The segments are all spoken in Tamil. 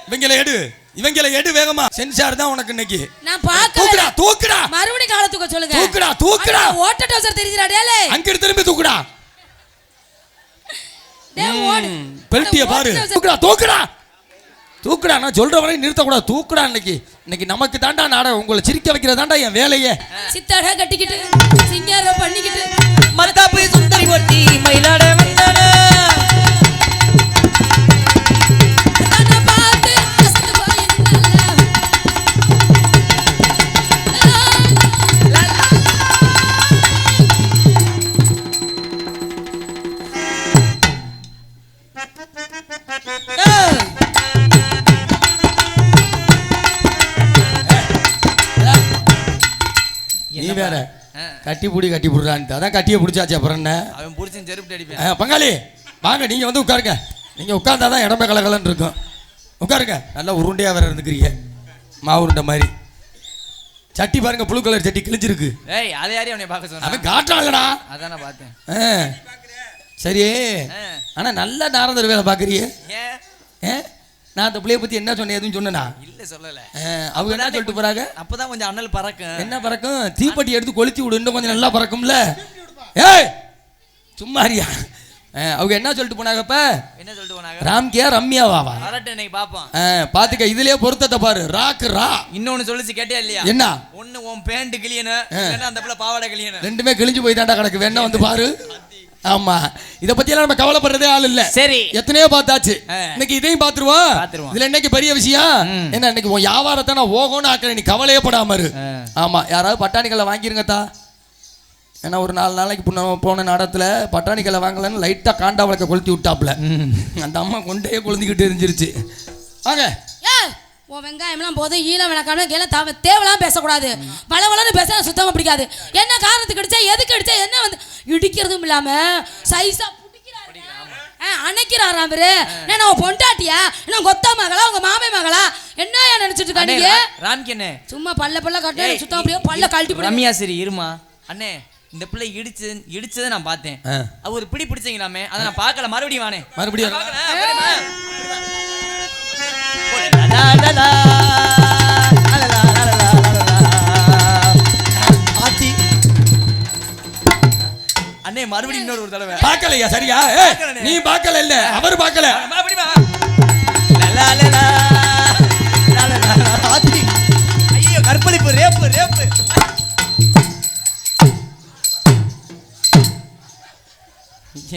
இவங்கள எடு வேகமா. சென்சார் தான் உனக்கு இன்னைக்கு. நான் பாக்கல. தூக்குடா. மறுபடியும் கால தூக்க சொல்லுங்க. தூக்குடா. ஓட்ட டவுசர் தெரியுதுடா டேலே. அங்க திரும்பி தூக்குடா. டேய் ஓடு. பெல்ட்டிய பாரு. தூக்குடா. நான் சொல்ற வரை நிறுத்த கூடாது. தூக்குடா. இன்னைக்கு நமக்கு தாண்டா நாடகம். உங்களை சிரிக்க வைக்கிறது தாண்டா என் வேலையே. சித்தாடா கட்டிக்கிட்டு சிங்கார பண்ணிக்கிட்டு மத்தாப்பு சுந்தரி ஒட்டி மயிலாட வந்தானே. நீ வேற கட்டி புடுறான்ட்டு அதான் கட்டியை பிடிச்சாச்சு. அப்புறம் என்ன அவன் பிடிச்சி செருப்பு அடிப்பேன். பங்காளி வாங்க, நீங்க வந்து உட்காருங்க. நீங்க உட்கார்ந்தாதான் இடமே கலகலன்னு இருக்கும். உட்காருங்க. நல்லா உருண்டையா வேற இருந்துக்கிறீங்க, மாவு உருண்டை மாதிரி. சட்டி பாருங்க, புளு கலர் சட்டி கிழிஞ்சிருக்கு. ஏய் அதை யாரையும் அவனை பார்க்க சொன்னா? அவன் காட்டுறாங்கடா. அதான் நான் பார்த்தேன். சரி, ஆனா நல்ல நாரதர் வேலை பாக்குறியே. ஏன் நான் அந்த பிள்ளைய பத்தி என்ன சொன்னேன்? எதுவும் சொன்னா? இல்ல சொல்லல. அவங்க என்ன சொல்லிட்டு போறாங்க? அப்பதான் கொஞ்சம் அனல் பறக்கும். என்ன பறக்கும்? தீப்பெட்டி எடுத்து கொளுத்தி விடு, இன்னும் கொஞ்சம் நல்லா பறக்கும்ல. ஏய் சும்மாரியா. அவங்க என்ன சொல்லிட்டு போனாங்கப்ப? என்ன சொல்லிட்டு போனாங்க? ராம்கியா ரம்யாவாவா? கரெக்ட். இன்னைக்கு பாப்போம். பாத்துக்க, இதுலயே பொருத்தத்தை பாரு. ராக்கு ரா. இன்னொன்னு சொல்லிச்சு கேட்டியா இல்லையா? என்ன? ஒண்ணு உன் பேண்ட் கிளியனு, இல்லன்னா அந்த பிள்ளை பாவாடை கிளியனு. ரெண்டுமே கிழிஞ்சு போய் தாண்டா கிடக்கு. வேணா வந்து பாரு. ஆமா, இத பத்தி எல்லாம் நம்ம கவலைப்படுறதே ஆள் இல்ல. சரி, எத்தனையோ பார்த்தாச்சு. இன்னைக்கு இதையும் பாத்துருவோம். இதுல இன்னைக்கு பெரிய விஷயம் என்ன? இன்னைக்கு உன் வியாபாரத்தை நான் ஓகோன்னு ஆக்குறேன். நீ கவலையே படாம இரு. ஆமா, யாராவது பட்டாணிகளை வாங்கிருங்கத்தா. ஏன்னா ஒரு 4 நாளைக்கு போன நாடத்துல பட்டாணிகளை வாங்கலன்னு லைட்டா காண்டா வளர்க்க கொளுத்தி விட்டாப்ல. அந்த அம்மா கொண்டே கொளுந்திக்கிட்டு இருந்துருச்சு. வாங்க. உன் வெங்காயம்லாம் போதும். ஈழம் விளக்காம தேவலாம் பேசக்கூடாது. பலவளன்னு பேச சுத்தமாக பிடிக்காது. என்ன காரணத்துக்கு அடிச்சா, எதுக்கு அடிச்சா, என்ன வந்து இடிக்கிறதும் இல்லாம சைஸா அணைக்கிறாராம் அவரு. நான் பொண்டாட்டியா, என்ன கொத்தா மகளா, உங்க மாமே மகளா, என்ன நினைச்சிட்டு இருக்காங்க? ராம்கி என்ன சும்மா பல்ல கட்ட சுத்தம் அப்படியே பல்ல கழட்டி. ரம்யா சரி இருமா அண்ணே, இந்த பிள்ளை இடிச்சதை நான் பார்த்தேன். அவர் பிடிச்சீங்களாமே, அதை நான் பார்க்கல. மறுபடியும் வானே, மறுபடியும் அண்ணே மறுபடியும் இன்னொரு தடவை பார்க்கலையா? சரியா? நீ பார்க்கல இல்ல, அவர் பார்க்கல. ஐயோ கற்பழிப்பு, ரேப்பு.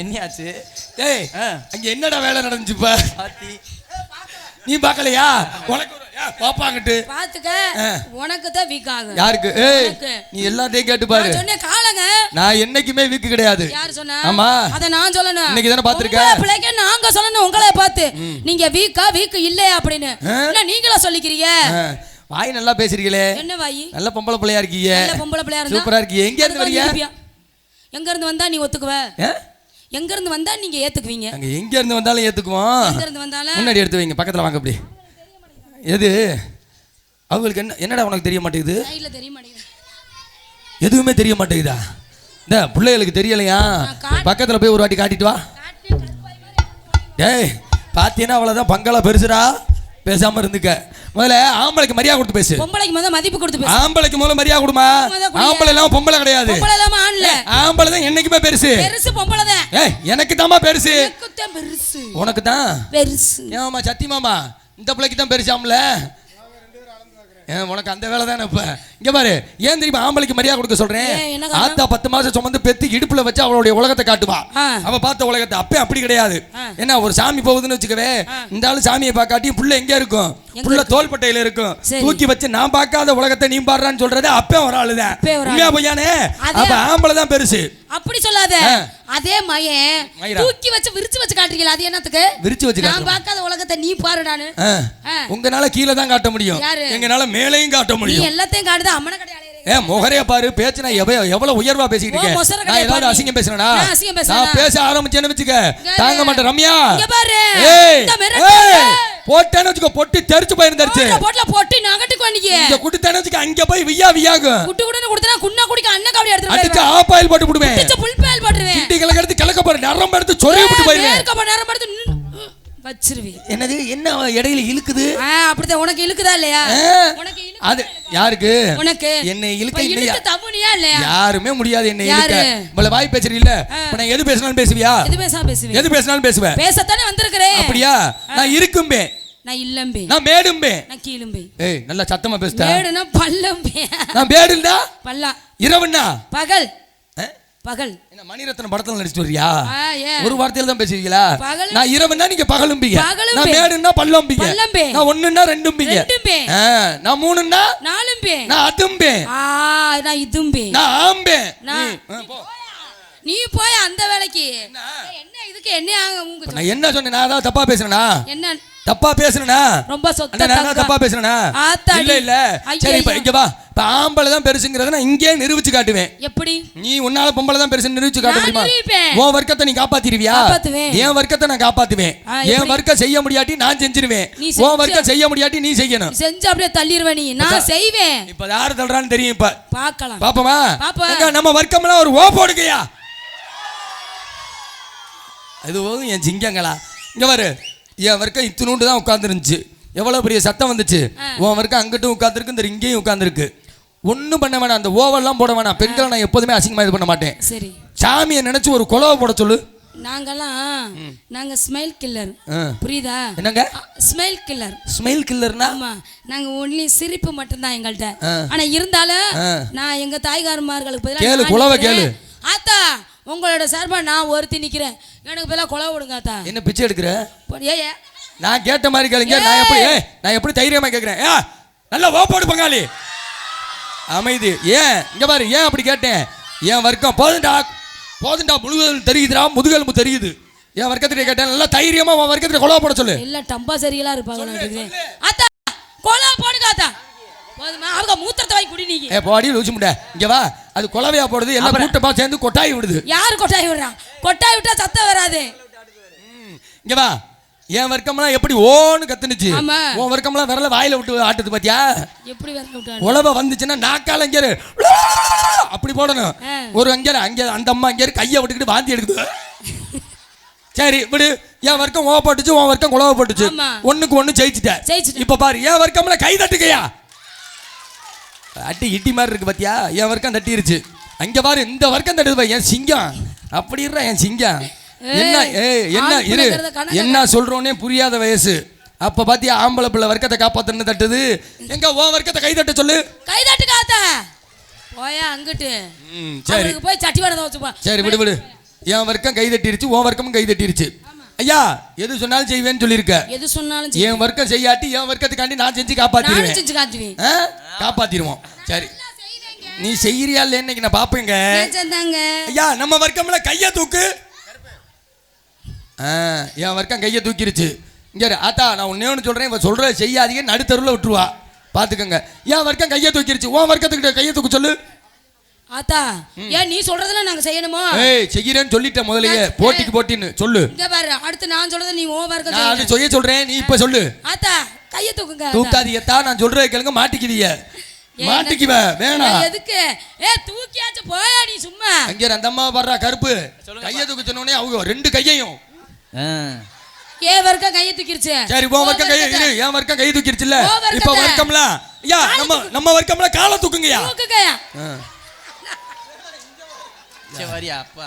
என்னையாச்சு? ஏய் அங்க என்னடா வேலை நடந்துச்சுப்பா? நீ பார்க்கலையா? உனக்கு பாப்பாங்கிட்டு பாத்துக்க, உனக்கு தான் வீக் ஆகும். யாருக்கு? நீ எல்லாத்தையும் கேட்டு பாரு. சொன்னே காலங்க, நான் என்னைக்குமே வீக் கிடையாது. யார் சொன்னா? ஆமா, அத நான் சொல்லணும். இன்னைக்கு தான பாத்துர்க்க. பிள்ளைக்கு நாங்க சொல்லணும் உங்களை பார்த்து. நீங்க வீக் இல்லையா அப்படின்னு இல்ல நீங்களா சொல்லிக்கிறீங்க. வாய் நல்லா பேசுறீங்களே. என்ன வாய்? நல்ல பொம்பளை பிள்ளையா இருக்கீங்க. நல்ல பொம்பளை பிள்ளையா இருந்தா சூப்பரா இருக்கீங்க. எங்க இருந்து வரீங்க? எங்க இருந்து வந்தா நீ ஒத்துக்குவ? எங்க இருந்து வந்தா நீங்க ஏத்துக்குவீங்க? அங்க எங்க இருந்து வந்தாலும் ஏத்துக்குவோம். எங்க இருந்து வந்தாலும் முன்னாடி எடுத்து வைங்க, பக்கத்துல வாங்க. அப்படி எது அவங்களுக்கு என்னடா உனக்கு தெரிய மாட்டேங்குது? சைடுல தெரிய மாட்டேங்குது. எதுவுமே தெரிய மாட்டேங்குதா? இந்த பிள்ளைகளுக்கு தெரியலையா? பக்கத்துல போய் ஒரு வாட்டி காட்டிட்டு வா. டேய் பாத்தீங்கன்னா அவ்வளவுதான். பங்களா பெருசுடா. பேசாம இருந்துக்க. முதல்ல ஆம்பளைக்கு மரியாதை கொடுத்து பேசு. பொம்பளைக்கு முதல்ல மதிப்பு கொடுத்து பேசு. ஆம்பளைக்கு முதல்ல மரியாதை கொடுமா. ஆம்பளை எல்லாம் பொம்பளை கிடையாது. பொம்பளை எல்லாம் ஆண்ல. ஆம்பளை தான் என்னைக்குமே பெருசு. பெருசு பொம்பளை தான். ஏய் எனக்கு தான்மா பெருசு. எனக்கு தான் பெருசு. உனக்கு தான் பெருசு. ஏமா சத்தியமாமா இந்த பிள்ளைக்கு தான் பெருசாம்ல. உனக்கு அந்த வேலை தானே. இப்ப இங்க பாரு, ஏன் தெரியுமா ஆம்பளைக்கு மரியாதை கொடுக்க சொல்றேன்? ஆத்தா 10 மாசம் சுமந்து பெத்து இடுப்புல வச்சு அவளுடைய உலகத்தை காட்டுவா. அவ பார்த்த உலகத்தை. அப்ப அப்படி கிடையாது. என்ன ஒரு சாமி போகுதுன்னு வச்சுக்கவே, இந்த ஆளு சாமியை பார்க்காட்டி புள்ள எங்க இருக்கும்? புள்ள தோள்பட்டையில இருக்கும். தூக்கி வச்சு நான் பார்க்காத உலகத்தை நீ பாடுறான்னு சொல்றது அப்ப ஒரு ஆளுதான். உண்மையா பொய்யானே? அப்ப ஆம்பளை தான் பெருசு. அப்படி சொல்லாத. அதே மயன் தூக்கி வச்சு விரிச்சு வச்சு காட்டுறீங்களா? அது என்னத்துக்கு விரிச்சு வச்சு? நான் பார்க்காத உலகத்தை நீ பாருடானு. உங்கனால கீழே தான் காட்ட முடியும், எங்கனால மேலையும் காட்ட முடியும். நீ எல்லாத்தையும் காட்டுது. அம்மன கடையாளே முகரைய பாரு. பேச்சு நான் எவ்வளவு உயர்வா பேசிட்டு இருக்கேன். நான் ஏதாவது அசிங்கம் பேசுறேனா? நான் பேச ஆரம்பிச்சேன்னு வச்சுக்க தாங்க மாட்டேன். ரம்யா போட்டேன்னு வச்சுக்கோ, பொட்டி தெரிச்சு போயிருந்துச்சு. பொட்டி நகட்டுக்கு வண்டிக்கு இங்க குடுத்தேன்னு வச்சுக்க, அங்க போய் வியாகும். குட்டு குடுன்னு குடுத்தா குண்ணா குடிக்க அண்ணன் கபடி எடுத்து அடிச்சு ஆப் ஆயில் போட்டு விடுவேன். புல் பாயில் போட்டுருவேன். கிட்டி கிளக்க எடுத்து கிளக்க போற நரம் எடுத்து சொறி விட்டு போயிருவேன். நரம் எடுத்து வச்சிருவேன். என்னது என்ன இடையில இழுக்குது? அப்படிதான் உனக்கு இழுக்குதா இல்லையா? உனக்கு அது யாருக்கு? உனக்கு. என்னை இழுக்க இல்லையா? தப்புனியா இல்லையா? யாருமே முடியாது என்னை இழுக்க. இவ்வளவு வாய் பேசுறீல்ல, இப்ப நான் எது பேசினாலும் பேசுவியா? எது பேசினாலும் பேசுவேன். பேசத்தானே வந்திருக்கிறேன். அப்படியா? நான் இருக்கும்பே, நான் இல்லம்பே, நான் மேடும்பே, நான் கீழும்பே. ஏய் நல்லா சத்தமா பேசுடா. மேடுனா பல்லம்பே. நான் மேடுண்டா பல்லா. இரவுன்னா பகல். பகல். என்ன மணிரத்னம் படத்துல நடிச்சிட்டு வரியா? ஒரு வார்த்தையில தான் பேசுவீங்களா? நான் இரவுன்னா நீங்க பகலும்பீங்க. நான் மேடுன்னா பல்லம்பீங்க. நான் ஒண்ணுன்னா ரெண்டும்பீங்க. நான் மூணுன்னா நாலும்பே. நான் அதும்பே. நான் இதும்பே. நான் ஆம்பே. நீ போய் அந்த வேலைக்கு. என்ன இதுக்கு என்ன ஆங்க? நான் என்ன சொன்னேன்? நான் ஏதாவது தப்பா பேசுறேனா? என்ன தப்பா பேசுறேனா? ரொம்ப சொத்த தப்பா பேசுறேனா? இல்ல இல்ல. சரி இப்ப இங்க வா. இப்ப ஆம்பளை தான் பெருசுங்கறத நான் இங்கே நிரூபிச்சு காட்டுவேன். எப்படி? நீ உன்னால பொம்பளை தான் பெருசுன்னு நிரூபிச்சு காட்ட முடியுமா? உன் வர்க்கத்தை நீ காப்பாத்திடுவியா? என் வர்க்கத்தை நான் காப்பாத்துவேன். என் வர்க்கம் செய்ய முடியாட்டி நான் செஞ்சிருவேன். உன் வர்க்கம் செய்ய முடியாட்டி நீ செய்யணும். செஞ்சு அப்படியே தள்ளிடுவே நீ. நான் செய்வேன். இப்ப யாரு தள்ளுறான்னு தெரியும். இப்ப பார்க்கலாம். பாப்போமா? நம்ம வர்க்கம்லாம் ஒரு ஓ போடுங்கயா. அது போதும் என் சிங்கங்களா. இங்க பாரு, என் வர்க்கம் இத்தினூண்டு தான் உட்காந்துருந்துச்சு. எவ்வளவு பெரிய சத்தம் வந்துச்சு. உன் வர்க்கம் அங்கிட்டும் உட்காந்துருக்கு, இந்த இங்கேயும் உட்காந்துருக்கு. ஒன்றும் பண்ண வேணாம், அந்த ஓவெல்லாம் போட வேணாம். பெண்களை நான் எப்போதுமே அசிங்கமா இது பண்ண மாட்டேன். சரி, சாமியை நினைச்சு ஒரு கொலவை போட சொல்லு. நாங்க ஸ்மைல் கில்லர். புரியுதா? என்னங்க ஸ்மைல் கில்லர்? ஸ்மைல் கில்லர்னா நாங்க ஒன்லி சிரிப்பு மட்டும் தான் எங்கள்ட்ட. ஆனா இருந்தாலும் நான் எங்க தாய்காரமார்களுக்கு பதிலா கேளு, கொலவை கேளு. ஆத்தா உங்களோட சார்பா நான் ஒருத்தி நிக்கிறேன், எனக்கு பதிலா கொலவை விடுங்க ஆத்தா. என்ன பிச்சை எடுக்கிற? ஏ நான் கேட்ட மாதிரி கேளுங்க. நான் எப்படி தைரியமா கேட்கிறேன். நல்லா ஓ போடு பங்காளி. அமைதி. ஏன் இங்க பாரு, ஏன் அப்படி கேட்டேன்? என் வர்க்கம் போதுண்டா முதுகல் தெரியுதுடா, முதுகெலும்பு தெரியுது. என் வர்க்கத்திட்ட கேட்டேன். நல்லா தைரியமா உன் வர்க்கத்திட்ட கொலவை போட சொல்லு. இல்ல டம்பா சரிகளா இருப்பாங்க. ஆத்தா கொலவை போடுங்க ஆத்தா. போதுமா? அவங்க மூத்திரத்தை வாங்கி குடி நீங்க. போடி லூச்சு முட்டை. இங்க வா. அது கொலவையா போடுது, எல்லாம் கூட்டமா சேர்ந்து கொட்டாய் விடுது. யாரு கொட்டாய் விடுறா? கொட்டாய் விட்டா சத்தம் வராது. இங்க வா. என் வர்க்கம்லாம் எப்படி ஓன்னு கத்துனுச்சு. உன் வர்க்கம்லாம் விரல வாயில விட்டு ஆட்டுது பாத்தியா? எப்படி விரல விட்டு? உழவ வந்துச்சுன்னா நாக்கால அங்கே அப்படி போடணும். ஒரு அங்கே அந்த அம்மா அங்கே கையை விட்டுக்கிட்டு வாந்தி எடுக்குது. சரி விடு. என் வர்க்கம் ஓ போட்டுச்சு, உன் வர்க்கம் குழவ போட்டுச்சு. ஒண்ணுக்கு ஒண்ணு ஜெயிச்சுட்டேன். இப்ப பாரு, என் வர்க்கம்ல கை தட்டுக்கையா. அட்டி இட்டி மாதிரி இருக்கு பாத்தியா? என் வர்க்கம் தட்டிருச்சு. அங்க பாரு, இந்த வர்க்கம் தட்டுது. என் சிங்கம் அப்படி இருற. என் சிங்கம் என்ன சொல்றோன்னே புரியாத வயசு. அப்ப பாத்தியா ஆம்பளை பிள்ளை வர்க்கத்தை காப்பாத்தன்னு தட்டுது. எங்க உன் வர்க்கத்தை கை தட்ட சொல்லு. கை தட்டு காத்த போயா அங்கிட்டு. சரி போய் சட்டி வடை வச்சுப்பா. சரி விடு. என் வர்க்கம் கை தட்டிருச்சு, உன் வர்க்கமும் கை தட்டிருச்சு. ஐயா எது சொன்னாலும் செய்வேன்னு சொல்லியிருக்க. எது சொன்னாலும் என் வர்க்கம் செய்யாட்டி என் வர்க்கத்துக்காண்டி நான் செஞ்சு காப்பாத்திடுவேன். காப்பாத்திடுவோம். சரி நீ செய்யறியா இல்ல இன்னைக்கு நான் பாப்பேங்க. ஐயா நம்ம வர்க்கம்ல கைய தூக்கு. என் வர்க்கம் கையை தூக்கிருச்சு. இங்க ஆத்தா நான் ஒன்னே ஒன்று சொல்றேன், இவன் சொல்ற செய்யாதீங்க, நடுத்தருவில் விட்டுருவா. பாத்துக்கங்க. என் வர்க்கம் கையை தூக்கிருச்சு, உன் வர்க்கத்துக்கிட்ட கையை தூக்க சொல்லு. ஆத்தா ஏன் நீ சொல்றதெல்லாம் நாங்க செய்யணுமா? செய்யறேன்னு சொல்லிட்டேன் முதலையே. போட்டின்னு சொல்லு. இங்க பாரு, அடுத்து நான் சொல்றத நீ உன் வர்க்கம் நான் அது செய்ய சொல்றேன், நீ இப்ப சொல்லு. ஆத்தா கையை தூக்குங்க. தூக்காதீங்கத்தா, நான் சொல்றத கேளுங்க. மாட்டிக்குவீங்க. மாட்டிக்குவ வேணாம். எதுக்கு? தூக்கியாச்சு போயா நீ சும்மா. அங்க அந்த அம்மா வர்றா கருப்பு. கையை தூக்க சொன்னோடனே அவங்க ரெண்டு கையையும் ஏன் வர்க்கம் கையை தூக்கிருச்சு. சரி உன் வர்க்கம் கையை இரு. என் வர்க்கம் கையை தூக்கிருச்சுல. இப்ப வர்க்கம்ல ஐயா நம்ம வர்க்கம்ல காலை தூக்குங்கயா. தூக்குங்கயா. சரியா அப்பா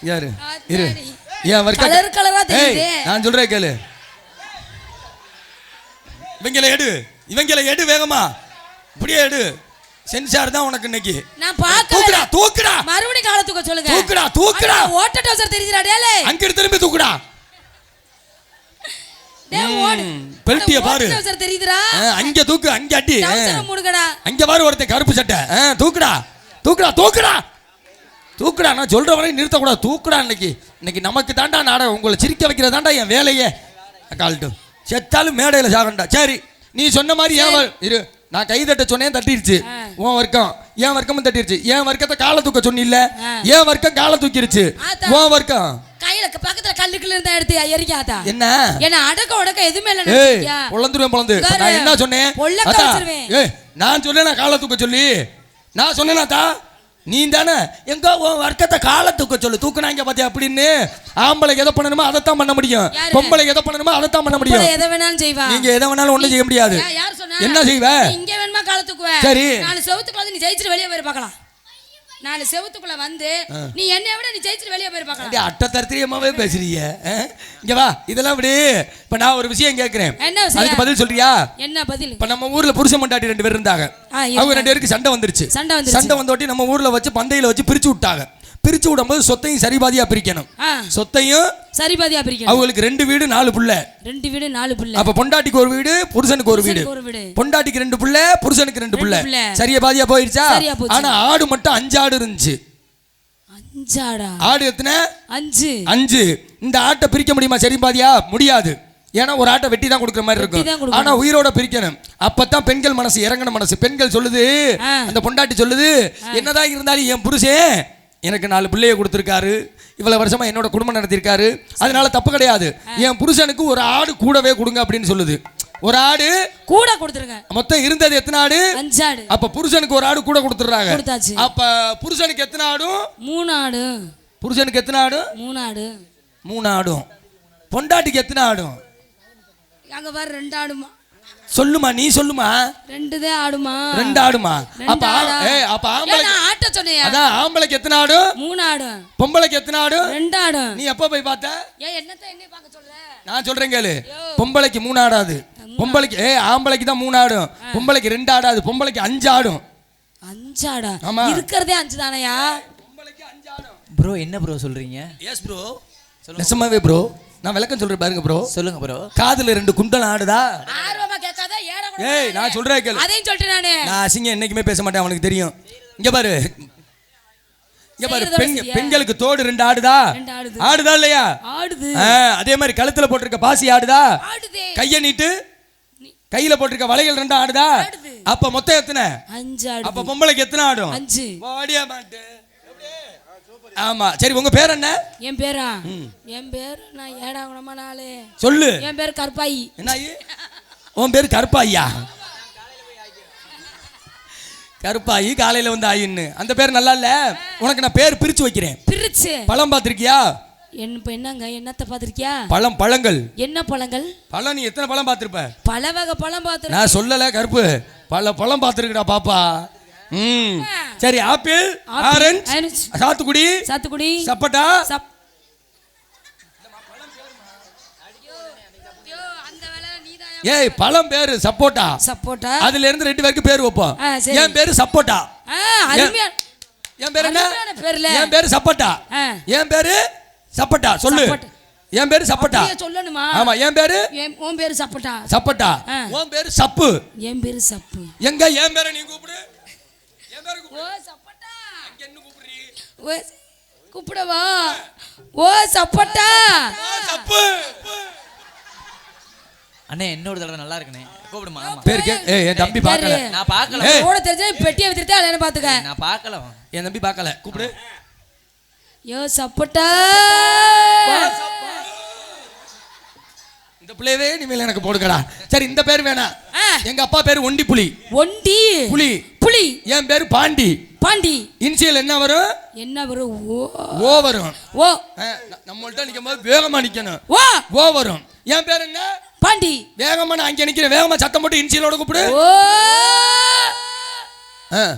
யாரு இரு. என் வர்க்கம் கலர் கலரா தெரியுது. நான் சொல்றேன் கேளு. இவங்கள எடு வேகமா. இப்படியே எடு. சென்சார் தான் உனக்கு இன்னைக்கு. நான் பாக்க தூக்குடா. மறுபடியும் காலை தூக்க சொல்லுங்க. தூக்குடா. ஓட்ட டவுசர் தெரியுதுடா டேலே. அங்க திரும்பி தூக்குடா. டேய் ஓடு. பெல்ட்டிய பாரு. ஓட்ட டவுசர் தெரியுதுடா. அங்க தூக்கு, அங்க அடி. டவுசர் மூடுங்கடா. அங்க பாரு ஒருத்தன் கருப்பு சட்டை. தூக்குடா. நான் சொல்ற வரை நிறுத்த கூடாது. தூக்குடா. இன்னைக்கு நமக்கு தாண்டா நாடகம். உங்களை சிரிக்க வைக்கிறது தாண்டா என் வேலையே. கால்ட்டு செத்தாலும் மேடையில சாகண்டா. சரி நீ சொன்ன மாதிரி இரு. நான் கை தட்ட சொன்னேன், தட்டிருச்சு. உன் வர்க்கம் என் வர்க்கமும் தட்டிருச்சு. என் வர்க்கத்தை காலை தூக்க சொன்னில்ல, என் வர்க்கம் காலை தூக்கிருச்சு. உன் வர்க்கம் கையில பக்கத்துல கல்லுக்குள்ள இருந்தா எடுத்து எரிக்காதா. என்ன அடக்க எதுவுமே இல்ல. பொழந்து நான் என்ன சொன்னேன்? நான் சொன்னேன் காலை தூக்க சொல்லி. நான் சொன்னேனாத்தா? நீ தானே எங்க உன் வர்க்கத்தை காலை தூக்க சொல்லு, தூக்குனாங்க பாத்தியா அப்படின்னு. ஆம்பளைக்கு எதை பண்ணணுமோ அதைத்தான் பண்ண முடியும், பொம்பளைக்கு எதை பண்ணணுமோ அதைத்தான் பண்ண முடியும். எதை வேணாலும் செய்வா, நீங்க எதை வேணாலும் ஒண்ணும் செய்ய முடியாது. என்ன செய்வ? இங்க வேணுமா காலை தூக்குவ, சரி 4 செவுத்துக்குள்ள வந்து நீ ஜெயிச்சிட்டு வெளியே போய் பார்க்கலாம். 4 செவுத்துக்குள்ள வந்து நீ என்னை விட நீ ஜெயிச்சிட்டு வெளியே போய் பார்க்கலாம். அட்ட தர்த்தியமாவே பேசுறீங்க. இங்க வா, இதெல்லாம் விடு. இப்ப நான் ஒரு விஷயம் கேக்குறேன், அதுக்கு பதில் சொல்றியா? என்ன பதில்? இப்ப நம்ம ஊர்ல புருஷன் பொண்டாட்டி 2 பேர் இருந்தாங்க. அவங்க 2 பேருக்கு சண்டை வந்துருச்சு. சண்டை வந்தோட்டி நம்ம ஊர்ல வச்சு பந்தையில வச்சு பிரிச்சு விட்டாங்க. பிரிச்சு விடும்போது சொத்தையும் சரிபாதியா பிரிக்கணும். சொத்தையும் சரிபாதியா பிரிக்கணும். அவங்களுக்கு 2 வீடு 4 புள்ள. 2 வீடு 4 புள்ள. அப்ப பொண்டாட்டிக்கு ஒரு வீடு, புருஷனுக்கு ஒரு வீடு. பொண்டாட்டிக்கு 2 புள்ள, புருஷனுக்கு 2 புள்ள. சரியா பாதியா போயிடுச்சா? ஆனா ஆடு மட்டும் 5 ஆடு இருந்துச்சு. 5 ஆடா? ஆடு எத்தனை? 5. இந்த ஆட்டை பிரிக்க முடியுமா சரி பாதியா? முடியாது. ஏன்னா ஒரு ஆட்டை வெட்டி தான் கொடுக்குற மாதிரி இருக்கும். ஆனா உயிரோட பிரிக்கணும். அப்பதான் பெண்கள் மனசு இறங்கின மனசு. பெண்கள் சொல்லுது, அந்த பொண்டாட்டி சொல்லுது, என்னதான் இருந்தாலும் என் புருஷன் எனக்கு 4 பிள்ளைய கொடுத்துருக்காரு, இவ்வளவு வருஷமா என்னோட குடும்பம் நடத்திருக்காரு, அதனால தப்பு கிடையாது, என் புருஷனுக்கு ஒரு ஆடு கூடவே கொடுங்க அப்படின்னு சொல்லுது. ஒரு ஆடு கூட கொடுத்துருங்க. மொத்தம் இருந்தது எத்தனை ஆடு? 5 ஆடு. அப்ப புருஷனுக்கு ஒரு ஆடு கூட கொடுத்துறாங்க. அப்ப புருஷனுக்கு எத்தனை ஆடும்? 3 ஆடு. புருஷனுக்கு எத்தனை ஆடு? 3 ஆடு. 3 ஆடும். பொண்டாட்டிக்கு எத்தனை ஆடும்? அங்க பாரு 2 ஆடுமா. சொல்லுமா, நீ சொல்லுமா. 2 தான் ஆடுமா. 2 ஆடுமா? அப்ப அப்ப ஆம்பளை ஆட்ட சொன்னியா? அதான் ஆம்பளைக்கு எத்தனை ஆடு? 3 ஆடு. பொம்பளைக்கு எத்தனை ஆடு? 2 ஆடு. நீ எப்ப போய் பார்த்த? ஏய் என்னத்த என்ன பார்க்க சொல்ற? நான் சொல்றேன் கேளு. பொம்பளைக்கு 3 ஆடாது, பொம்பளைக்கு ஆம்பளைக்கு தான் 3 ஆடும், பொம்பளைக்கு 2 ஆடாது, பொம்பளைக்கு 5 ஆடும். 5 ஆடா? இருக்குறதே 5 தானயா? பொம்பளைக்கு 5 ஆடும். ப்ரோ என்ன ப்ரோ சொல்றீங்க? எஸ் ப்ரோ, நிஜமாவே ப்ரோ. நான் விளக்கம் சொல்றேன் பாருங்க ப்ரோ. சொல்லுங்க ப்ரோ. காதுல 2 குண்டலம் ஆடுதா? ஆர்வமா கேட்காத, ஏட கூட. ஏய் நான் சொல்றேன் கேளு. அதையும் சொல்றேன் நானே. நான் அசிங்க என்னைக்குமே பேச மாட்டேன், அவனுக்கு தெரியும். இங்க பாரு, இங்க பாரு, பெண்களுக்கு தோடு 2 ஆடுதா? ஆடுதா இல்லையா? ஆடுது. அதே மாதிரி கழுத்துல போட்டிருக்க பாசி ஆடுதா? ஆடுதே. கைய நீட்டு, கையில போட்டிருக்க வளையல் 2 ஆடுதா? அப்ப மொத்தம் எத்தனை? 5 ஆடு. அப்ப பொம்பளைக்கு எத்தனை ஆடும்? 5. வாடியா மாட்டு. ஆமா சரி, உங்க பேர் என்ன? என் பேரா? என் பேர் நான் ஏடாகுணமா நாளே. சொல்லு. என் பேர் கருப்பாயி. என்ன ஆயி? உன் பேர் கருப்பாயா? கருப்பாயி காலையில வந்து ஆயின்னு அந்த பேர் நல்லா இல்ல. உனக்கு நான் பேர் பிரிச்சு வைக்கிறேன். பிரிச்சு. பழம் பாத்திருக்கியா? என்னங்க என்னத்த பாத்திருக்கியா? பழங்கள். என்ன பழங்கள்? பழம் நீ எத்தனை பழம் பாத்திருப்ப? பல வகை பழம் பாத்திருக்க. நான் சொல்லல கருப்பு, பல பழம் பாத்திருக்கடா பாப்பா. சரி, ஆப்பிள், ஆரஞ்சு, சாத்துக்குடி, சப்போட்டா. ஏய் பழம் பேரு சப்போட்டா. அதுல இருந்து 2 பேருக்கு பேர் வைப்போம். என் பேரு சப்போட்டா. என் பேரு என்ன? என் பேரு சப்போட்டா. என் பேரு சப்போட்டா. சொல்லு. என் பேரு சப்போட்டா. சொல்லணுமா? ஆமா. என் பேரு? உன் பேரு சப்போட்டா. சப்போட்டா. உன் பேரு சப்பு. என் பேரு சப்பு. எங்க என் பேரை நீ கூப்பிடு. ஓ சப்போட்டா. அங்க என்ன கூப்பிடுறீ? ஓ கூப்பிடவா? ஓ சப்போட்டா. ஓ சப்பு. அண்ணே இன்னொரு தடவை நல்லா இருக்குனே கூப்பிடுமா? ஆமா. பேர் கே. என் தம்பி பார்க்கல. நான் பார்க்கல. ஓட தெரிஞ்சா பெட்டியை வித்துட்டே அலையன பாத்துக்க. நான் பார்க்கல. என் தம்பி பார்க்கல. கூப்பிடு. யோ சப்போட்டா. இந்த புளியவே நீ எனக்கு போடுங்கடா. சரி இந்த பேர் வேணாம். எங்க அப்பா பேர் ஒண்டி புலி. ஒண்டி புலி. புலி. என் பேர் பாண்டி. பாண்டி. இனிஷியல் என்ன வரும்? என்ன வரும்? ஓ வரும். ஓ. நம்மள்ட்ட நிக்கும்போது வேகமா நிக்கணும். ஓ. ஓ வரும். என் பேர் என்ன? பாண்டி. வேகமா நான் அங்க நிக்கிறேன், வேகமா சத்தம் போட்டு இனிஷியலோட கூப்பிடு. ஓ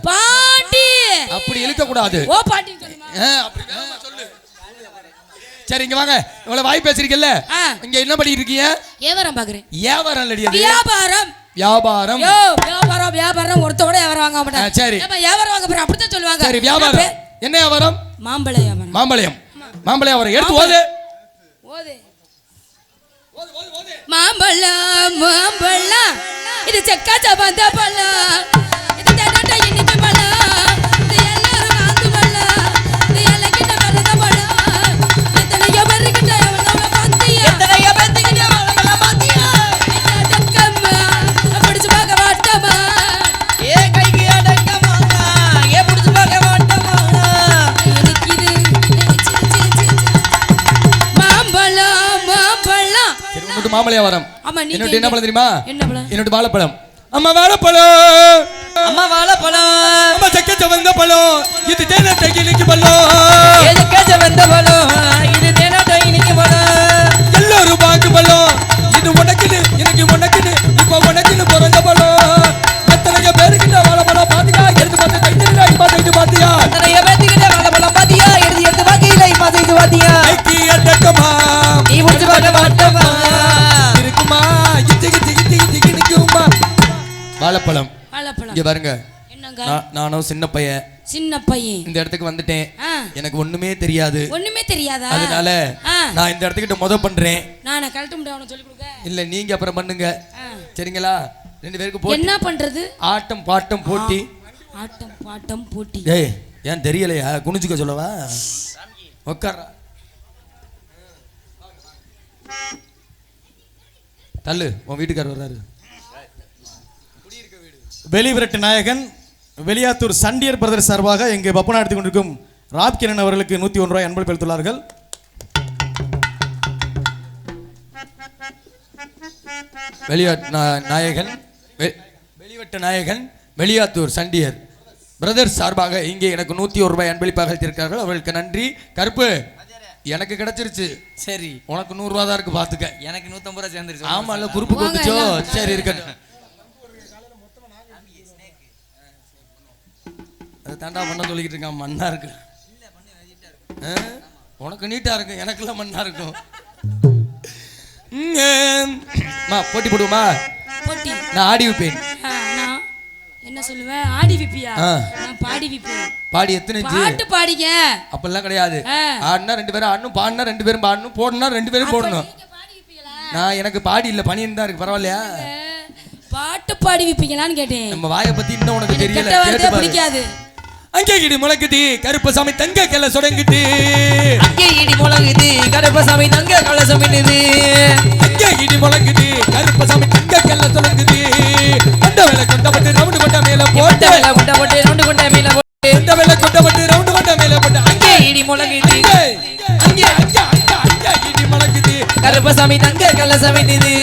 பாண்டி. அப்படி இழுக்க கூடாது. ஓ பாண்டி சொல்லுமா? அப்படி வேகமா சொல்லு. சரி இங்க வாங்க. இவ்வளவு வாய் பேசிருக்கீல்ல, இங்க என்ன பண்ணிட்டு இருக்கீங்க? வியாபாரம் பாக்குறேன். வியாபாரம் இல்லடி, அது வியாபாரம். வியாபாரம். யோ வியாபாரம் வியாபாரம் ஒருத்தோட வியாபாரம் வாங்க மாட்டாங்க. சரி நம்ம வியாபாரம் வாங்க போறோம் அப்படி தான் சொல்லுவாங்க. சரி வியாபாரம் என்ன வியாபாரம்? மாம்பழ வியாபாரம். மாம்பழம். மாம்பழ வியாபாரம். எடுத்து ஓது. ஓது. மாம்பழம் மாம்பழம் இது செக்கா சபந்த பழம், இது தடட்ட இனிப்பு பழம், இது எல்லாரும் வாங்கு பழம், இது எலக்கிட்ட மருத பழம், எத்தனையோ பேருக்கிட்ட எவ்வளவு பாத்தியா, எத்தனையோ பேருக்கிட்ட எவ்வளவு பாத்தியா, அடக்கம்மா பிடிச்சு பார்க்க மாட்டோமா, ஏ கைக்கு அடக்கம்மா ஏ பிடிச்சு பார்க்க மாட்டோமா, எனக்கு இது மாம்பழம் மாம்பழம். சரி உனக்கு மாம்பழம் வரம். என்னோட என்ன பழம் தெரியுமா? என்ன பழம்? என்னோட வாழைப்பழம். அம்மா வாழைப்பழம் அம்மா வாழைப்பழம் அம்மா சக்கச்ச வந்த பழம் இது தேனத்தை கிளிக்கு பழம் எதுக்காச்ச வந்த பழம் இது தேனாட்டை இன்னைக்கு பழம் எல்லாரும் பாக்கு பழம் இது உனக்குன்னு எனக்கு உனக்குன்னு இப்போ உனக்குன்னு பிறந்த பழம் எத்தனை பேருக்கிட்ட வாழைப்பழம் பாத்தியா எடுத்து பார்த்து தைத்திருந்தா இப்போ தைத்து பாத்தியா நிறைய பேத்துக்கிட்ட வாழைப்பழம் பாத்தியா எடுத்து பாத்தியில இப்போ தைத்து பாத்தியா ஐக்கி அடக்கமா நீ முடிச்சு பார்க்க மாட்டமா இருக்குமா இத்தி கித்தி கித்தி கித்தி நிக்குமா வாழைப்பழம் இங்க பாருங்க என்னங்க நானும் சின்ன பையன் இந்த இடத்துக்கு வந்துட்டேன் எனக்கு ஒண்ணுமே தெரியாது தெரியாதா அதனால நான் இந்த இடத்துக்கிட்ட முத பண்றேன் நான் கழட்ட முடியாது சொல்லி கொடுக்க இல்ல நீங்க அப்புறம் பண்ணுங்க சரிங்களா 2 பேருக்கு போட்டி என்ன பண்றது ஆட்டம் பாட்டம் போட்டி ஆட்டம் பாட்டம் போட்டி ஏய் ஏன் தெரியலையா குனிஞ்சுக்க சொல்லவா உட்கார்றா தள்ளு உன் வீட்டுக்காரர் வர்றாரு வெளிவிரட்டு நாயகன் வெளியாத்தூர் சண்டியர் பிரதர் சார்பாக இங்கு பப்பனா எடுத்துக் கொண்டிருக்கும் ராப்கிரண் அவர்களுக்கு 101 ரூபாய் அன்பளிப்பு அளித்துள்ளார்கள். வெளிவட்ட நாயகன் வெளியாத்தூர் சண்டியர் பிரதர் சார்பாக இங்கே எனக்கு 101 ரூபாய் அன்பளிப்பாக அளித்திருக்கிறார்கள். அவர்களுக்கு நன்றி. கருப்பு எனக்கு கிடைச்சிருச்சு. சரி உனக்கு 100 ரூபா தான் இருக்கு பாத்துக்க. எனக்கு 150 ரூபாய் சேர்ந்துருச்சு. ஆமா இல்ல குறுப்பு கொடுத்துச்சோ. சரி இருக்கட்டும். அது தாண்டா பண்ண சொல்லிக்கிட்டு இருக்கான். மண்ணா இருக்கு. உனக்கு நீட்டா இருக்கும், எனக்குலாம் மண்ணா இருக்கும். போட்டி போடுவோமா? போட்டி. நான் ஆடி வைப்பேன். என்ன சொல்லுவேன்? ஆடி விப்பியா? நான் பாடி விப்பேன். பாடி எத்தனை பாட்டு பாடிங்க. அப்பெல்லாம் கிடையாது. ஆடினா 2 பேரும் ஆடணும், பாடினா 2 பேரும் பாடணும், போடணும்னா 2 பேரும் போடணும். நான் எனக்கு பாடி இல்ல, பணியன் தான் இருக்கு. பரவாயில்லையா? பாட்டு பாடி விப்பீங்களான்னு கேட்டேன். நம்ம வாயை பத்தி இன்னும் உனக்கு தெரியல. கேட்டு பிடிக்காது. அங்கே இடி முழங்குது கருப்பசாமி தங்க கல்ல சொடங்குது. அங்கே இடி முழங்குது கருப்பசாமி தங்க கல்ல சொடங்குது. அங்கே இடி முழங்குது கருப்பசாமி தங்க கல்ல சொடங்குது. கொண்ட வேலை கொண்டபட்டு ரவுண்டு கொண்ட மேல போட்டு வேலை கொண்டபட்டு ரவுண்டு கொண்ட மேல போட்டு கொண்ட வேலை கொண்டபட்டு ரவுண்டு கொண்ட மேல போட்டு. அங்கே இடி முழங்குது அங்கே அங்கே அங்கே இடி முழங்குது கருப்பசாமி தங்க கல்ல சொடங்குது.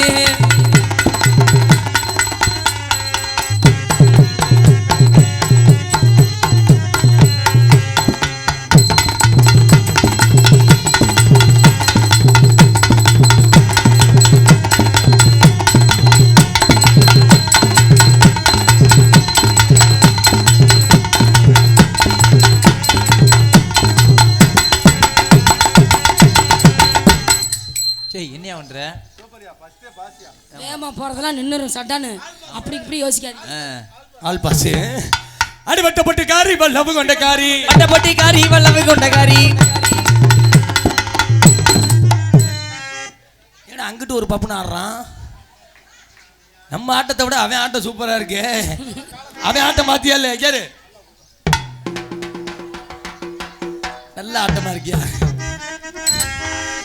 என்ன பண்ற? வேமா போறதெல்லாம் நின்னுரும் சட்டானு. அப்படி இப்படி யோசிக்காது. All pass. அடிவட்டப்பட்டு காரி வல்லவு கொண்ட காரி. அடிவட்டப்பட்டு காரி வல்லவு கொண்ட காரி. ஏன்னா அங்கிட்டு ஒரு பப்புன்னு ஆடுறான். நம்ம ஆட்டத்தை விட அவன் ஆட்டம் சூப்பரா இருக்கு. அவன் ஆட்டம் மாத்தியா இல்ல? கேரு நல்ல ஆட்டமா இருக்கியா?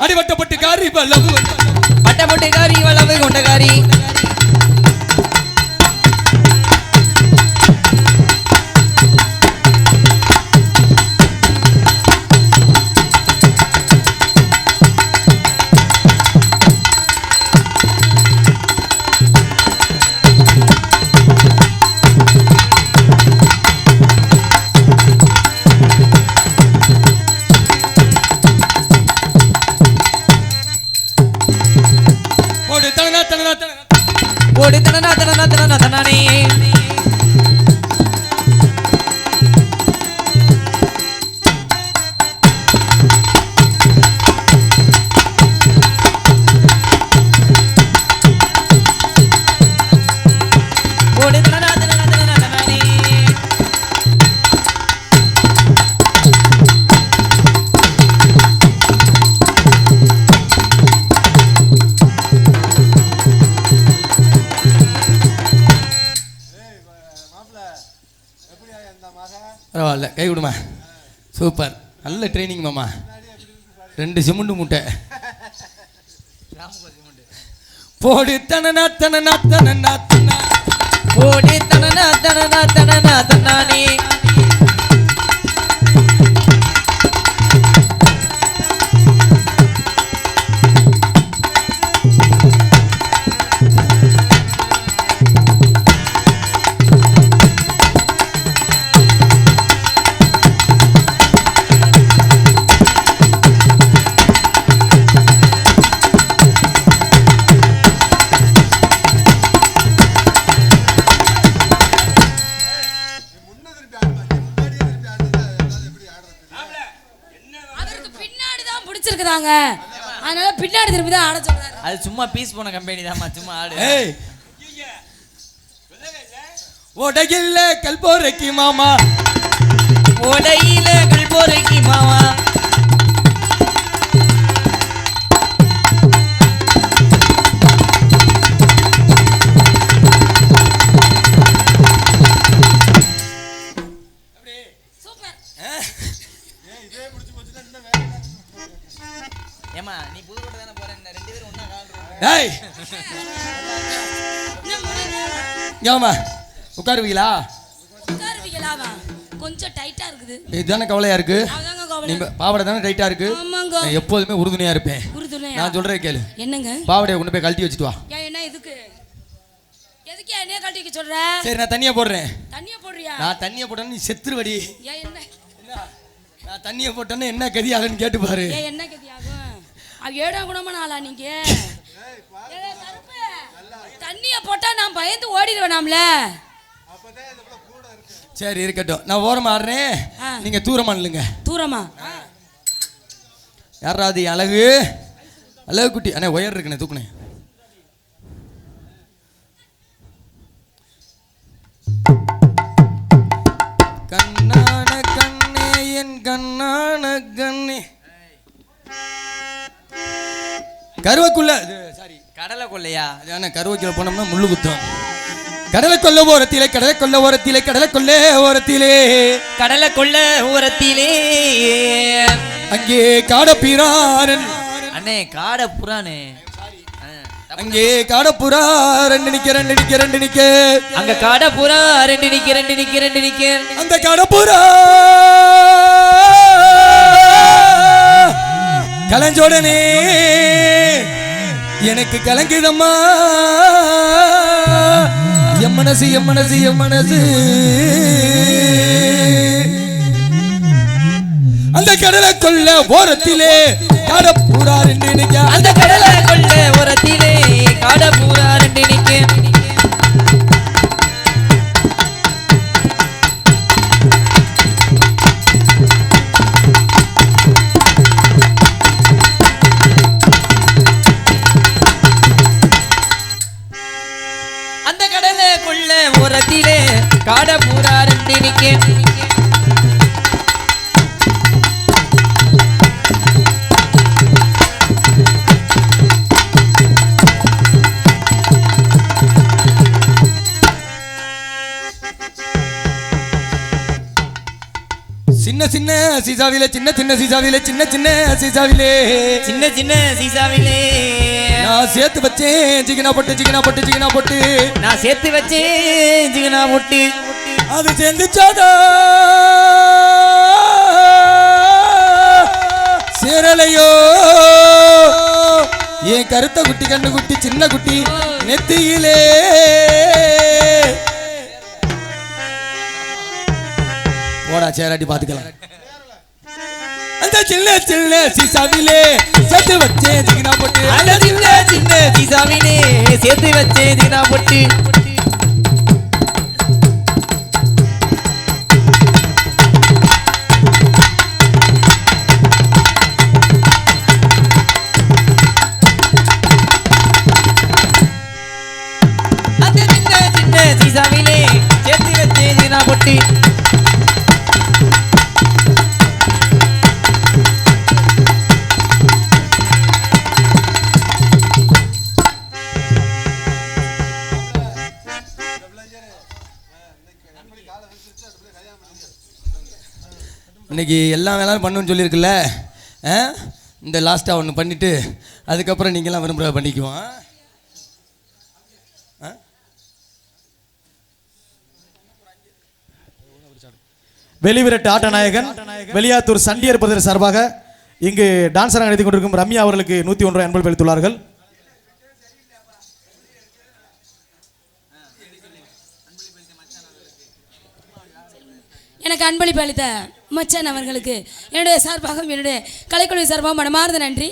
அடிவட்டப்பட்டு காரி வல்லவு வட்டப்பட்டு காரி வல்லவு கொண்ட காரி. ஓடு தனனா தனனா தனனா தனனே. ஓடு தனனா தனனா தனனா தனனே. பரவாயில்ல, கை விடுமா. சூப்பர், நல்ல ட்ரைனிங் மாமா. 2 சிமெண்ட் மூட்டை போடு தனனா தனனா தனனா தனனா. ஓடு தனனா தனனா தனனா தனனே. இருக்காங்க, அதனால பின்னாடி திரும்பி தான் ஆட சொல்றாரு. அது சும்மா பீஸ் போன கம்பெனி தான்மா, சும்மா ஆடு. ஏய் ஓடையில கல்போரைக்கு மாமா, ஓடையில கல்போரைக்கு மாமா, சூப்பர். ஏமா நீ புதுக்கோட்டை தானே போற, ரெண்டு பேரும் ஒண்ணா கால்றோம். ஏய் ஏமா உட்காருவீங்களா? உட்காருவீங்களாவா? கொஞ்சம் டைட்டா இருக்குது. இதுதானே கவலையா இருக்கு. அதாங்க கவலை. நீ பாவாடை தானே டைட்டா இருக்கு. ஆமாங்க. நான் எப்போதுமே உறுதுணையா இருப்பேன். உறுதுணையா? நான் சொல்றேன் கேளு. என்னங்க? பாவாடையை கொண்டு போய் கழட்டி வச்சுட்டு வா. ஏன் என்ன இதுக்கு? எதுக்கு என்னைய கழட்டி வைக்க சொல்ற? சரி நான் தண்ணியை போடுறேன். தண்ணிய போடுறியா? நான் தண்ணியை போட்டேன்னு நீ செத்துருவடி. ஏன் என்ன? நான் தண்ணியை போட்டேன்னு என்ன கதி ஆகுன்னு கேட்டு பாரு. ஏன் என்ன கதி ஆகும்? ஏடா குணமான ஆளா நீங்க? தண்ணிய போட்டா நான் பயந்து ஓடிடுவேனாம்ல. சரி இருக்கட்டும், நான் ஓரமா ஆடுறேன், நீங்க தூரமா நில்லுங்க. தூரமா? யாராவது அழகு அழகு குட்டி அண்ணே ஒயர் இருக்குண்ணே தூக்குனே. கண்ணான கண்ணே என் கண்ணான கண்ணே கருவக்குள்ள சாரி கடலை கொள்ளையா? அதான கருவக்குள்ள போனோம்னா முள்ளு குத்தம். கடலை கொள்ள ஓரத்திலே, கடலை கொள்ள ஓரத்திலே, கடலை கொள்ள ஓரத்திலே, கடலை கொள்ள ஓரத்திலே, அங்கே காடப்பிரான் அண்ணே காட புறானே, அங்கே காடப்புறா ரெண்டு நிக்க ரெண்டு நிக்க ரெண்டு நிக்க, அங்க காட புறா ரெண்டு நிக்க ரெண்டு நிக்க ரெண்டு நிக்க, அந்த காடப்புறா கலஞ்சோடனே எனக்கு கலங்குதம்மா என் மனசு என் மனசு என் மனசு. அந்த கடலை கொள்ள ஓரத்திலே காடப்புறா ரெண்டு நிக்க, அந்த கடலை கொள்ள ஓரத்திலே காட புறா ரெண்டு நிக்க, அந்த கடலை கொள்ள ஓரத்திலே காட புறா ரெண்டு நிக்க. சின்ன சின்ன சீசாவிலே சின்ன சின்ன சீசாவிலே சின்ன சின்ன சீசாவிலே சின்ன சின்ன சீசாவிலே நான் சேர்த்து வச்சேன் சிக்கனா போட்டு சிக்கனா போட்டு சிக்கனா போட்டு, நான் சேர்த்து வச்சேன் ஜிகனா போட்டு, அது சேர்ந்துச்சாதா சேரலையோ என் கருத்த குட்டி கண்ணு குட்டி சின்ன குட்டி நெத்தியிலே. போடா சேராட்டி பாத்துக்கலாம். அந்த சின்ன சின்ன சீசாவிலே சேர்த்து வச்சேன் ஜிகனா போட்டு, அந்த சின்ன சின்ன சீசாவிலே சேர்த்து வச்சேன் ஜிகனா போட்டு, அந்த சின்ன சின்ன சீசாவிலே சேர்த்து வச்சேன் ஜிகனா போட்டு. இன்னைக்கு எல்லா வேலையும் பண்ணுன்னு சொல்லியிருக்குல்ல, இந்த லாஸ்ட்டாக ஒன்று பண்ணிவிட்டு அதுக்கப்புறம் நீங்கள்லாம் விரும்புகிற பண்ணிக்குவோம். வெளிவிரட்டு ஆட்ட நாயகன் வெளியாத்தூர் சண்டியர் பிரதர் சார்பாக இங்கு டான்ஸராக நடத்தி கொண்டிருக்கும் ரம்யா அவர்களுக்கு 101 ரூபாய் அன்பளிப்பு அளித்துள்ளார்கள். எனக்கு அன்பளிப்பு அளித்த மச்சான் அவர்களுக்கு என்னுடைய சார்பாகவும் என்னுடைய கலைக்குழு சார்பாகவும் மனமார்ந்த நன்றி.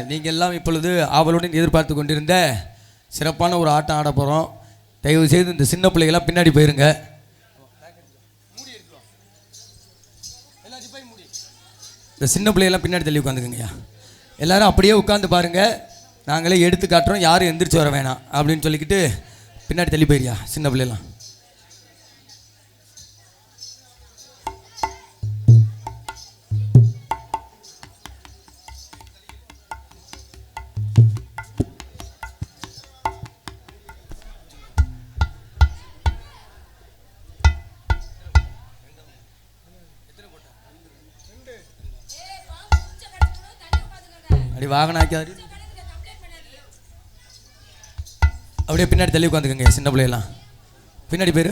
நீங்கள் எல்லாம் இப்பொழுது ஆவலுடன் எதிர்பார்த்து கொண்டிருந்த சிறப்பான ஒரு ஆட்டம் ஆட போகிறோம். தயவு செய்து இந்த சின்ன பிள்ளைகள்லாம் பின்னாடி போயிருங்க. இந்த சின்ன பிள்ளைகள்லாம் பின்னாடி தள்ளி உட்காந்துக்குங்கய்யா. எல்லாரும் அப்படியே உட்காந்து பாருங்கள். நாங்களே எடுத்து காட்டுறோம், யாரும் எந்திரிச்சு வர வேணாம் அப்படின்னு சொல்லிக்கிட்டு பின்னாடி தள்ளி போயிருயா சின்ன பிள்ளைலாம். அப்படி வாகனாக்காரு அப்படியே பின்னாடி தள்ளி உட்காந்துக்கங்க சின்ன பிள்ளையெல்லாம். பின்னாடி பேரு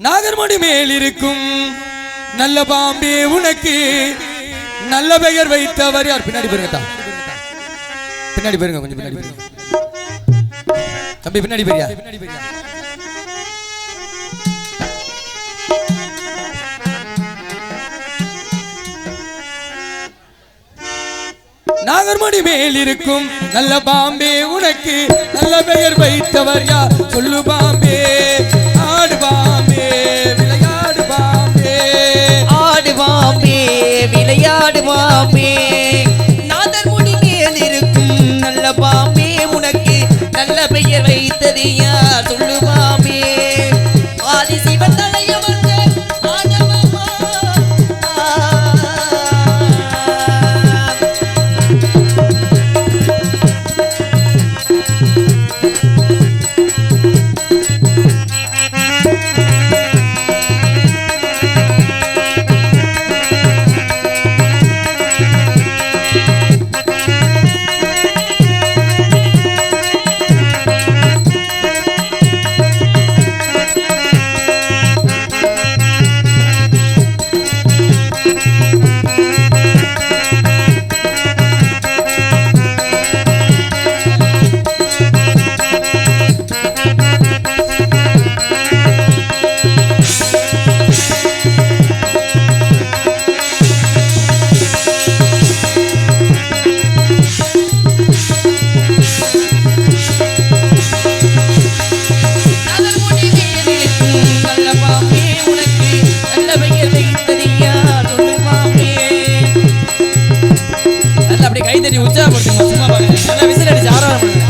நாகர்மணி மேல் இருக்கும் நல்ல பாம்பே உனக்கு நல்ல பெயர் வைத்தவர் யார்? பின்னாடி போயிருங்க, பின்னாடி போயிருங்க, கொஞ்சம் பின்னாடி போயிருங்க தம்பி, பின்னாடி போறியா? நாகர்மணி மேல் இருக்கும் நல்ல பாம்பே உனக்கு நல்ல பெயர் வைத்தவர் யார்? சொல்லு பாம்பே, ஆடு பாம்பே, விளையாடு பாம்பே, ஆடு பாம்பே, விளையாடு பாம்பே. நாகர்மணி மேல் இருக்கும் நல்ல பாம்பே உனக்கு நல்ல பெயர் வைத்தது யார்? சொல்லு பாம்பே. ஆதி சிவன் தலையவர் கைதட்டி உற்சாகப்படுத்துங்க. சும்மா பாருங்க, நல்லா விசில் அடிச்சு ஆராதனை பண்ணுங்க.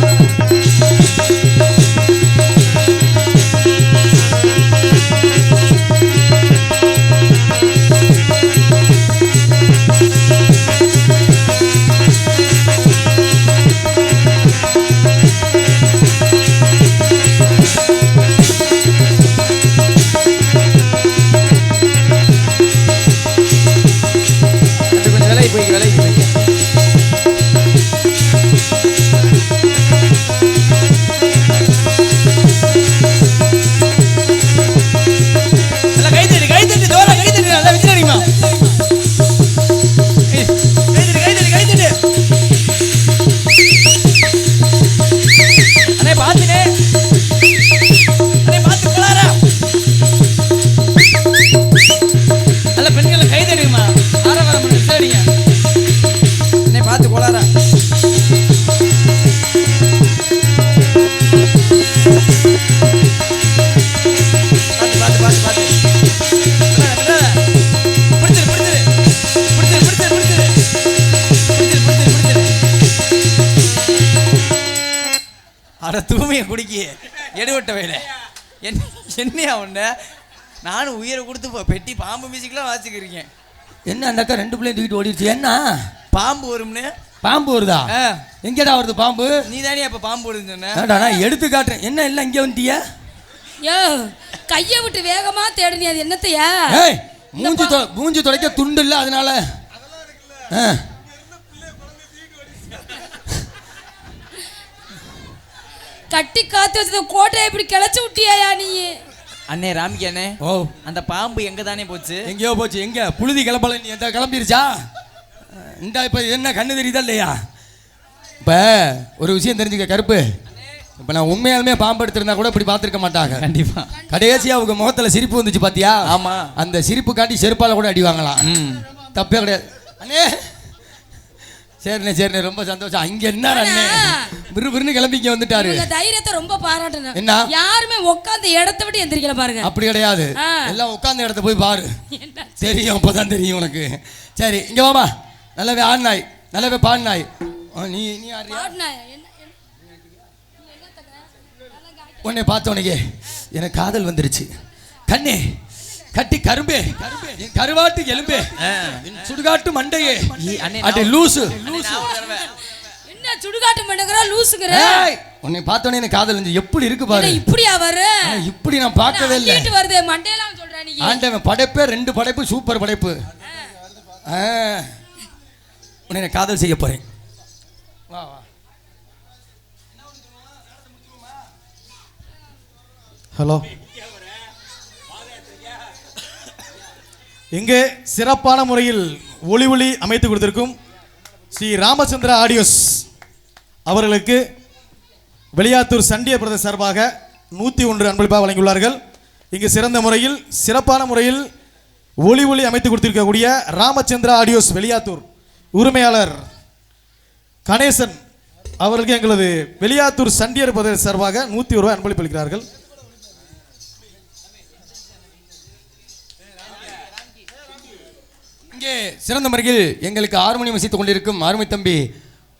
கொஞ்சம் விலைக்கு போய்க்க. அட தூமையை குடிக்கி எடுவட்ட வேலை என்னையா ஒன்று நானும் உயிரை கொடுத்து பெட்டி பாம்பு மியூசிக்லாம் வாசிக்கிறீங்க. என்ன அந்த அக்கா ரெண்டு பிள்ளையும் தூக்கிட்டு ஓடிடுச்சு? என்ன பாம்பு வரும்னு? பாம்பு வருதா? எங்கடா வருது பாம்பு? நீ தானே அப்ப பாம்பு வருதுன்னு சொன்ன. நான் எடுத்து காட்டுறேன். என்ன இல்லை இங்கே வந்துட்டியா? யோ கையை விட்டு வேகமா தேடுனி, அது என்னத்தையா? மூஞ்சி துடைக்க துண்டு இல்லை, அதனால கட்டி காத்து வச்சத கோட்டையை இப்படி கிளச்சு விட்டியாயா நீ? அண்ணே ராமிக்கு அண்ணே, ஓ அந்த பாம்பு எங்க தானே போச்சு? எங்கேயோ போச்சு. எங்க புழுதி கிளம்பல, நீ எந்த கிளம்பிருச்சா? இந்த இப்போ என்ன கண்ணு தெரியுதா இல்லையா? இப்போ ஒரு விஷயம் தெரிஞ்சுக்க கருப்பு, இப்போ நான் உண்மையாலுமே பாம்பு எடுத்திருந்தா கூட இப்படி பார்த்துருக்க மாட்டாங்க. கண்டிப்பா. கடைசியாக அவங்க முகத்தில் சிரிப்பு வந்துச்சு பார்த்தியா? ஆமா. அந்த சிரிப்பு காட்டி செருப்பால் கூட அடி வாங்கலாம். தப்பே கிடையாது அண்ணே. சரிண்ணே சரிண்ணே, ரொம்ப சந்தோஷம். அங்க என்ன அண்ணே விறுவிறுன்னு கிளம்பி இங்க வந்துட்டாரு. உங்க தைரியத்தை ரொம்ப பாராட்டுறேன். என்ன யாருமே உட்கார்ந்த இடத்தை விட்டு எந்திரிக்கல பாருங்க. அப்படி கிடையாது, எல்லாம் உட்கார்ந்த இடத்த போய் பாரு, தெரியும், அப்பதான் தெரியும் உனக்கு. சரி இங்க வாமா. நல்லாவே ஆடினாய், நல்லாவே பாடினாய். நீ நீ உன்னை பார்த்த உனக்கு எனக்கு காதல் வந்துருச்சு. கண்ணே கட்டி கரும்பே, கருவாட்டு எலும்பே, சுடுகாட்டு மண்டையே, அடி லூசு. என்ன சுடுகாட்டு மண்டைங்கற லூசுங்கற? உன்னை பார்த்தோனே எனக்கு காதல் வந்து எப்படி இருக்கு பாரு. இப்படியா வர? இப்படி நான் பார்க்கவே இல்ல. கேட்டு வருது மண்டையெல்லாம் சொல்ற நீ. ஆண்டவன் படைப்பே 2 படைப்பு, சூப்பர் படைப்பு. உன்னை நான் காதல் செய்ய போறேன். வா வா. ஹலோ. இங்கே சிறப்பான முறையில் ஒளி அமைத்து கொடுத்திருக்கும் ஸ்ரீ ராமச்சந்திரா ஆடியோஸ் அவர்களுக்கு வெளியாத்தூர் சண்டியர் பிரதேச சார்பாக 101 அன்பளிப்பாக வழங்கியுள்ளார்கள். இங்கு சிறந்த முறையில் சிறப்பான முறையில் ஒளி அமைத்து கொடுத்திருக்கக்கூடிய ராமச்சந்திரா ஆடியோஸ் வெளியாத்தூர் உரிமையாளர் கணேசன் அவர்களுக்கு எங்களது வெளியாத்தூர் சண்டியர் பிரதேச சார்பாக 101 அன்பளிப்பு அளிக்கிறார்கள். இங்கே சிறந்த முறையில் எங்களுக்கு ஹார்மோனியம் இசைத்துக் கொண்டிருக்கும் அருமை தம்பி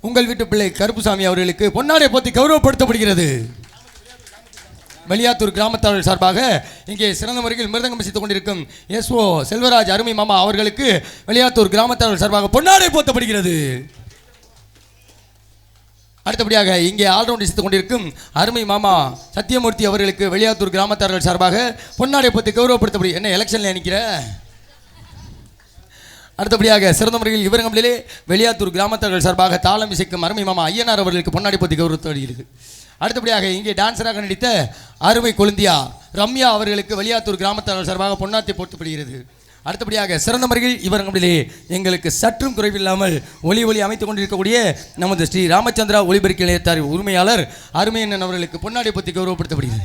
உங்கள் வீட்டு பிள்ளை கருப்புசாமி அவர்களுக்கு பொன்னாடை போத்தி கௌரவப்படுத்தப்படுகிறது. வெளியாத்தூர் கிராமத்தார்கள் சார்பாக இங்கே சிறந்த முறையில் மிருதங்கம் இசைத்துக் கொண்டிருக்கும் எஸ்ஓ செல்வராஜ் அருமை மாமா அவர்களுக்கு வெளியாத்தூர் கிராமத்தார்கள் சார்பாக பொன்னாடை போத்தப்படுகிறது. அடுத்தபடியாக இங்கே ஆல்ரவுண்ட் இசைத்துக் கொண்டிருக்கும் அருமை மாமா சத்தியமூர்த்தி அவர்களுக்கு வெளியாத்தூர் கிராமத்தார்கள் சார்பாக பொன்னாடை போத்தி கௌரவப்படுத்தப்படுகிறது. என்ன எலெக்ஷன்ல நிற்கிற? அடுத்தபடியாக சிறந்த முறையில் இவரங்களிலே வெளியாத்தூர் கிராமத்தார்கள் சார்பாக தாளம் இசைக்கும் அருமை மாமா ஐயனார் அவர்களுக்கு பொன்னாடை போத்தி கௌரவப்படுகிறது. அடுத்தபடியாக இங்கே டான்சராக நடித்த அருமை கொழுந்தியா ரம்யா அவர்களுக்கு வெளியாத்தூர் கிராமத்தார்கள் சார்பாக பொன்னாடை போர்த்தப்படுகிறது. அடுத்தபடியாக சிறந்த முறையில் இவரங்களிலே எங்களுக்கு சற்றும் குறைவில்லாமல் ஒளி அமைத்துக் கொண்டிருக்கக்கூடிய நமது ஸ்ரீ ராமச்சந்திரா ஒளிபெருக்கி நிலையத்தார் உரிமையாளர் அருமையண்ணன் அவர்களுக்கு பொன்னாடை போத்தி கௌரவப்படுத்தப்படுகிறது.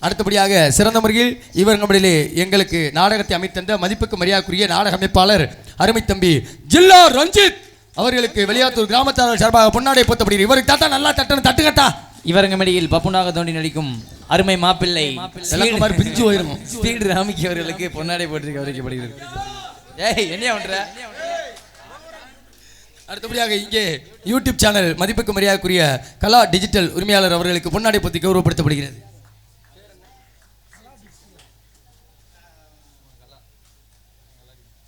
அடுத்தபடியாக சிறந்த முறையில் இவர்களிலே எங்களுக்கு நாடகத்தை அமைத்தந்த மதிப்புக்கு மரியாதைக்குரிய நாடக அமைப்பாளர் அருமை தம்பி ஜில்லா ரஞ்சித் அவர்களுக்கு வெளியாத்தூர் கிராமத்தார்கள் சார்பாக பொன்னாடை போத்தப்படுகிறது. இவருக்கு தாத்தா நல்லா தட்டணும், தட்டுக்கட்டா. இவரங்க மேடையில் பப்புனாக தோண்டி நடிக்கும் அருமை மாப்பிள்ளை பிஞ்சு போயிடும் ஸ்பீடு ராமிக்கு அவர்களுக்கு பொன்னாடை போட்டு கௌரவிக்கப்படுகிறது. ஏய் என்ன பண்ற? அடுத்தபடியாக இங்கே யூடியூப் சேனல் மதிப்புக்கு மரியாதைக்குரிய கலா டிஜிட்டல் உரிமையாளர் அவர்களுக்கு பொன்னாடை போத்தி கௌரவப்படுத்தப்படுகிறது.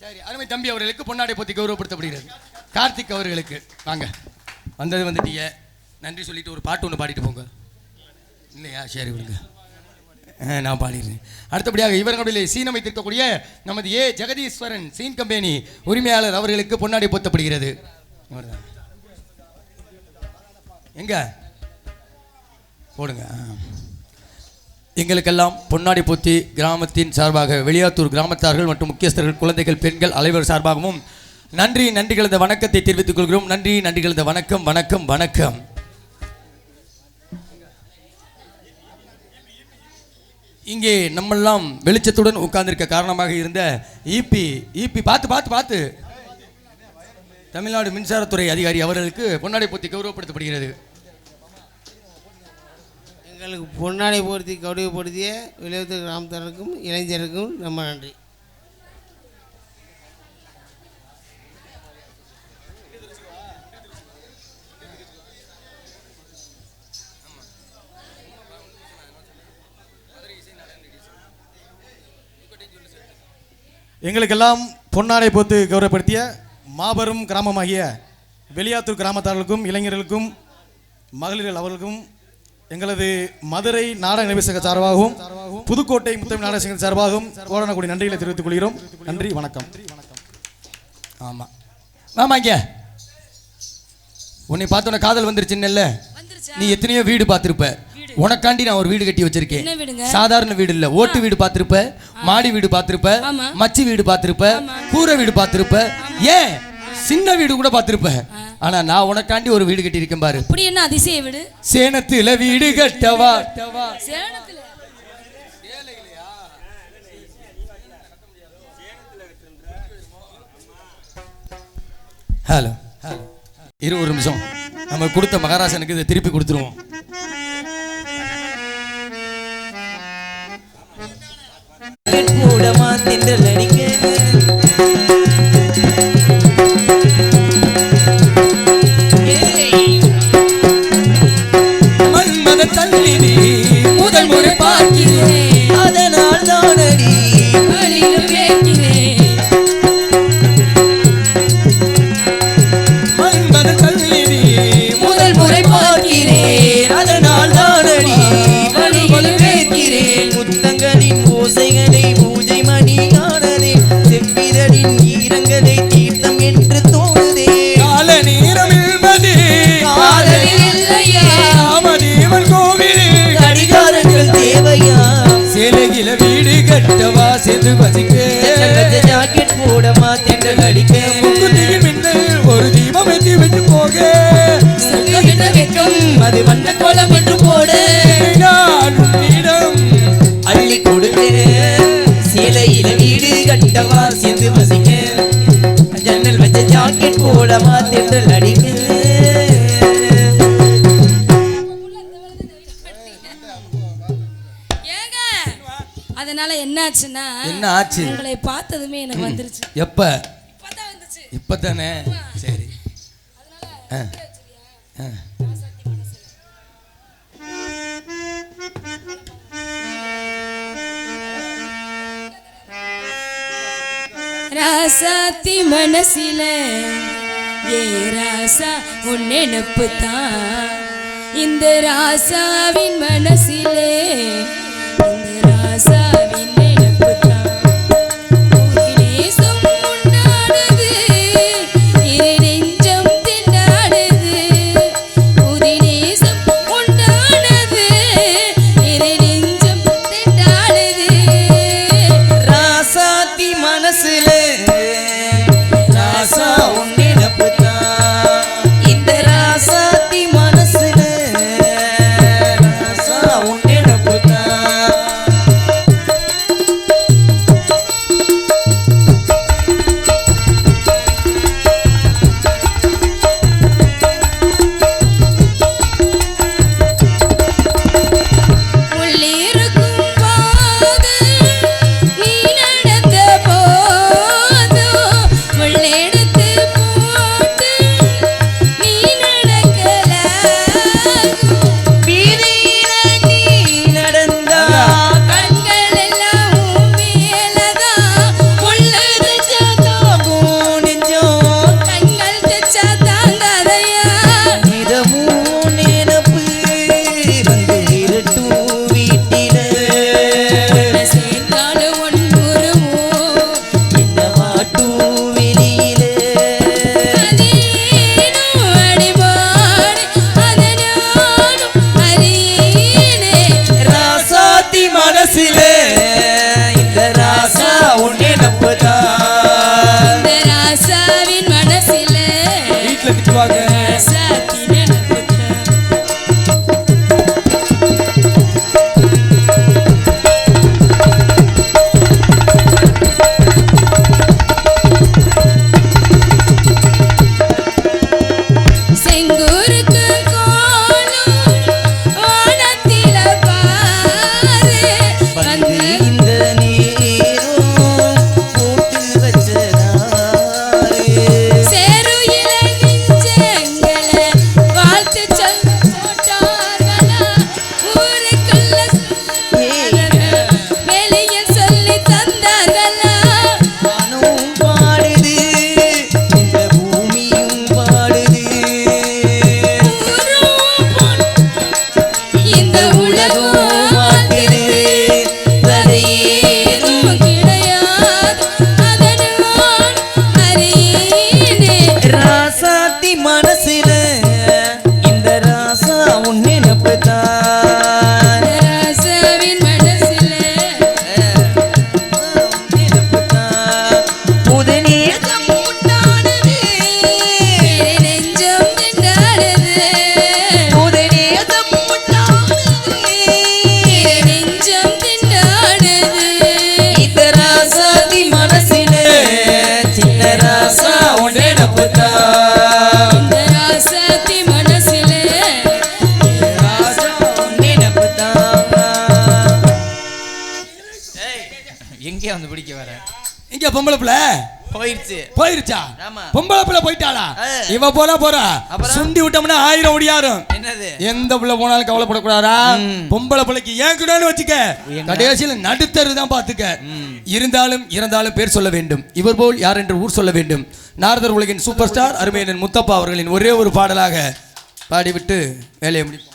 சரி அருமை தம்பி அவர்களுக்கு பொன்னாடை போத்தி கௌரவப்படுத்தப்படுகிறது. கார்த்திக் அவர்களுக்கு வாங்க வந்தது வந்துட்டீங்க, நன்றி சொல்லிட்டு ஒரு பாட்டு ஒன்று பாடிட்டு போங்க. இல்லையா? சரி விடுங்க, நான் பாடிடுறேன். அடுத்தபடியாக இவர்களிலே சீன் அமைத்திருக்கக்கூடிய நமது ஜெகதீஸ்வரன் சீன் கம்பெனி உரிமையாளர் அவர்களுக்கு பொன்னாடை போத்தப்படுகிறது. எங்க போடுங்க. எங்களுக்கெல்லாம் பொன்னாடை போத்தி கிராமத்தின் சார்பாக வெளியாத்தூர் கிராமத்தார்கள் மற்றும் முக்கியஸ்தர்கள் குழந்தைகள் பெண்கள் அனைவர் சார்பாகவும் நன்றி கலந்த வணக்கத்தை தெரிவித்துக் கொள்கிறோம். நன்றி கலந்த வணக்கம் வணக்கம் வணக்கம். இங்கே நம்மெல்லாம் வெளிச்சத்துடன் உட்கார்ந்திருக்க காரணமாக இருந்த ஈபி பார்த்து தமிழ்நாடு மின்சாரத்துறை அதிகாரி அவர்களுக்கு பொன்னாடை போத்தி கௌரவப்படுத்தப்படுகிறது. எங்களுக்கு பொன்னாடை போர்த்தி கௌரவப்படுத்திய வெளியாத்தூர் கிராமத்தாருக்கும் இளைஞருக்கும் ரொம்ப நன்றி. எங்களுக்கெல்லாம் பொன்னாடை போத்து கௌரவப்படுத்திய மாபெரும் கிராமமாகிய வெளியாத்தூர் கிராமத்தார்களுக்கும் இளைஞர்களுக்கும் மகளிர்கள் அவர்களுக்கும் எங்களது மதுரை நாடக நிகழ்ச்சி சார்பாகவும் புதுக்கோட்டை முத்தமிழ் நாடக சங்க சார்பாகவும் கோடானக்கூடிய நன்றிகளை தெரிவித்துக் கொள்கிறோம். நன்றி வணக்கம். ஆமாம் ஆமாம், இங்கே உன்னை பார்த்தோன்னே காதல் வந்துருச்சுன்னு. நீ எத்தனையோ வீடு பார்த்துருப்ப, உனக்காண்டி நான் ஒரு வீடு கட்டி வச்சிருக்கேன். சாதாரண வீடு இல்ல, ஓட்டு வீடு பார்த்திருப்ப, மாடி வீடு பார்த்திருப்ப, மச்சி வீடு பார்த்திருப்ப, கூரை வீடு பார்த்திருப்ப, ஏன் சின்ன வீடு கூட பார்த்திருப்ப. ஆனா நான் உனக்காண்டி ஒரு வீடு கட்டி இருக்கேன் பாரு. அப்படி என்ன அதிசய வீடு? சேனத்துல வீடு கட்டவா. சேனத்துல ஹலோ ஒரு நிமிஷம் நம்ம கொடுத்த மகாராசனுக்கு இதை திருப்பி கொடுத்துருவோம். மூடமா திண்டல் அடிக்க மன்மத தள்ளினி முதல் முறை பார்க்கிறேன், அதனால் தானடி வழியில் கேட்கிறேன். மன்மத தள்ளினி முதல் முறை பார்க்கிறேன், அதனால் தானடி வழியில் கேட்கிறேன். முத்தங்களின் ஓசைகளை பூஜை மணியானதே, செவ்விதழின் ஈரங்களை தீர்த்தம் என்று தோணுதே. கால நேரம் என்பது காதலில் இல்லையா ராமதேவன் கோவிலில் கடிகாரங்கள் தேவையா? சேலையில வீடு கட்டவா சேர்ந்து வசிக்க ஜாக்கெட் போடமா தென்றல் அடிக்க முக்குத்தியில் மின்னல் ஒரு தீபம் ஏற்றி விட்டு போக சங்ககிட்ட வெட்கம் அது வண்ண கோலம் என்று போடு. நான் உன்னிடம் அள்ளி கொடுத்தேன் சேலையில வீடு கட்டவா சேர்ந்து வசிக்க, ஜன்னல் வச்ச ஜாக்கெட் போடமா தென்றல் அடிக்க. ஏங்க அதனால என்னாச்சுன்னா என்ன ஆச்சு? உங்களை பார்த்ததுமே எனக்கு வந்துருச்சு. எப்ப? இப்பதான் வந்துச்சு. இப்பதானே? சரி. ஆ. ஆ. ராசாத்தி மனசில ஏ ராசா உன் நினப்பு தான், இந்த ராசாவின் மனசிலே இந்த ராசாவின் நினப்பு தான். நேசம் உண்டானது இரு நெஞ்சம் திண்டாடுது, புதி நேசம் உண்டானது இரு நெஞ்சம் திண்டாடுது. ராசாத்தி மனசுல ராசா உன் நினப்பு தான், இந்த ராசாத்தி மனசுல ராசா உன் நினப்பு தான். உள்ளிருக்கும் போது நீ நடந்த போதும் உள்ளெடுத்து போட்டு நீ நடக்கல. வீதியில நீ நடந்தா கண்கள் எல்லாம் உன் மேலதான் உள்ளது தாகும் நெஞ்சம், கண்கள் தச்சா தாங்காதையா. நிதமும் நினப்பு வந்து இருட்டும் வீட்டில, சேர்ந்தாலும் ஒன்றுமோ இந்த மாட்டும் வெளியில. அதேனும் அடிபாடு அதனாலும் அறியேனே. ராசாத்தி மனசில இந்த ராசா உன் நினப்பு தான். இந்த ராசாவின் மனசில வீட்டுல திட்டுவாங்க. ராசாத்தி நினைப்புதான். செங்கூருக்கு கோலம் வானத்தில பாரு வந்து வந்து இந்த நீரும் போட்டு வச்சதாரு. சேருயில நெஞ்சங்கள வாழ்த்து சொல்ல போட்டார்களா, ஊருக்குள்ள சொன்னார்களா, வெளியில் சொல்லி தந்தார்களா. வானும் பாடுது இந்த பூமியும் பாடுது, ஊரும் பொன் இந்த உலகம் வாழ்கிறது, அது ஏதும் கிடையாது அதனால் அறியேனே. ராசாத்தி மனசுல இந்த ராசா உன் நினப்பு தான். ராசாவின் மனசில நினப்பு தான். புது நேசம் உண்டானது, இரு நெஞ்சம் திண்டாடுது, புது நேசம் உண்டானது. இரு நெஞ்சம் திண்டாடுது. இந்த ராசாத்தி மனசில சின்ன ராசா உன் நினப்பு தான். வந்து பிடிக்க வர. இங்க பொம்பளை பிள்ளை போயிருச்சா? பொம்பளை பிள்ளை போயிட்டாளா? இவ போறா சுண்டி விட்டோம்னா 1000 ஒடியாரும். எந்த பிள்ளை போனாலும் கவலைப்படக்கூடாதா? பொம்பளை பிள்ளைக்கு ஏன் கூடான்னு வச்சுக்க, கடைசியில் நடுத்தரு தான் பாத்துக்க. இருந்தாலும் பேர் சொல்ல வேண்டும். இவர் போல் யார் என்று ஊர் சொல்ல வேண்டும். நாரதர் உலகின் சூப்பர் ஸ்டார் அருமையன் முத்தப்பா அவர்களின் ஒரே ஒரு பாடலாக பாடிவிட்டு வேலையை முடிப்போம்.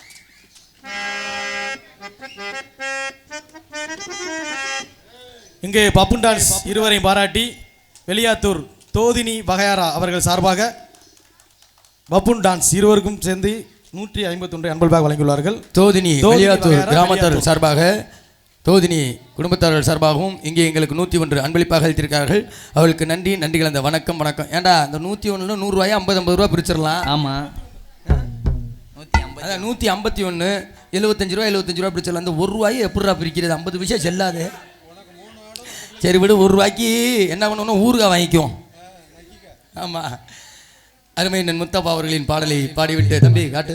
இங்கே பப்புன் டான்ஸ் இருவரையும் பாராட்டி வெளியாத்தூர் தோதினி வகையாரா அவர்கள் சார்பாக பப்புன் டான்ஸ் இருவருக்கும் சேர்ந்து 151 அன்பல்பாக வழங்கியுள்ளார்கள். தோதினி வெளியாத்தூர் கிராமத்தார் சார்பாக, தோதினி குடும்பத்தார்கள் சார்பாகவும் இங்கே எங்களுக்கு 101 அன்பளிப்பாக அளித்திருக்கிறார்கள். அவர்களுக்கு நன்றி கலந்த வணக்கம். ஏன்டா அந்த 101 100 ரூபாய் 50 ரூபா பிரிச்சிடலாம். ஆமா, 151 75 ரூபா பிரிச்சிடலாம். அந்த 1 ரூபாயை எப்படிடா பிரிக்கிறது? 50 விஷயம் செல்லாது. சரி விடு, 1 ரூபாய்க்கு என்ன பண்ணணும், ஊறுகாய் வாங்கிக்குவோம். ஆமாம், அருமையன் முத்தப்பா அவர்களின் பாடலை பாடிவிட்டு தம்பி காட்டு.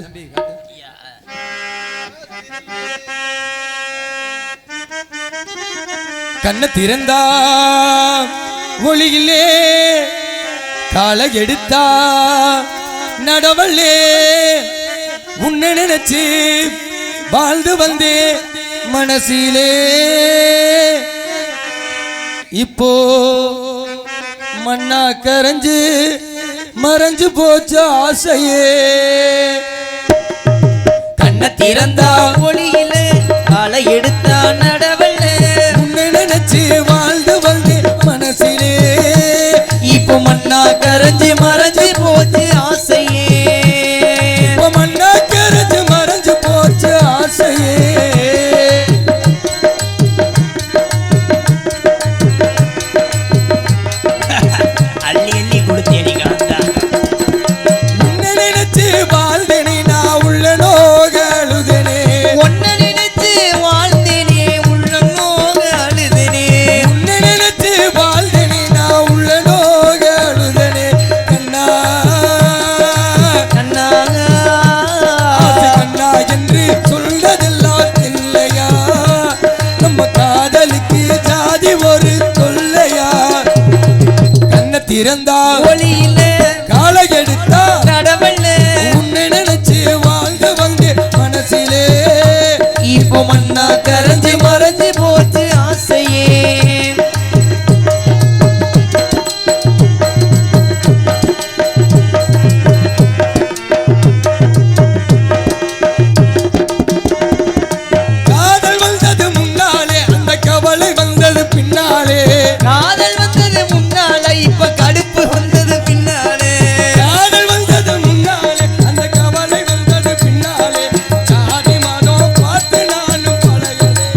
கண்ணை திறந்தா ஒளியிலே காலை எடுத்தா நடவல்லே உன்னை நினைச்சு வாழ்ந்து வந்தே மனசிலே இப்போ மண்ணா கரைஞ்சு மறைஞ்சு போச்சு ஆசையே. கண்ணை திறந்தா ஒளியிலே காலை எடுத்தா நடவல்ல உன்னை நினைச்சு வாழ்ந்து வந்து மனசிலே இப்போ மண்ணா கரைஞ்சு மறைஞ்சு போச்சு ஆசையே. இப்போ மண்ணா கரைஞ்சு மறைஞ்சு போச்சு ஆசையே. திறந்தா ஒளியிலே காலை எடுத்தா நடவல்ல உன்னை நினைச்சு வாழ்ந்து வந்து மனசிலே இப்போ மண்ணா கரைஞ்சு மறைஞ்சு போச்சு ஆசையே. காதல் வந்தது முன்னாலே, அந்த கவலை வந்தது பின்னாலே. காதல் வந்தது முன்னாலே, இப்ப கடுப்பு வந்தது பின்னாலே. காதல் வந்தது முன்னாலே, அந்த கவலை வந்தது பின்னாலே. ஜாதி மதம் பார்த்து நானும் பழகனே.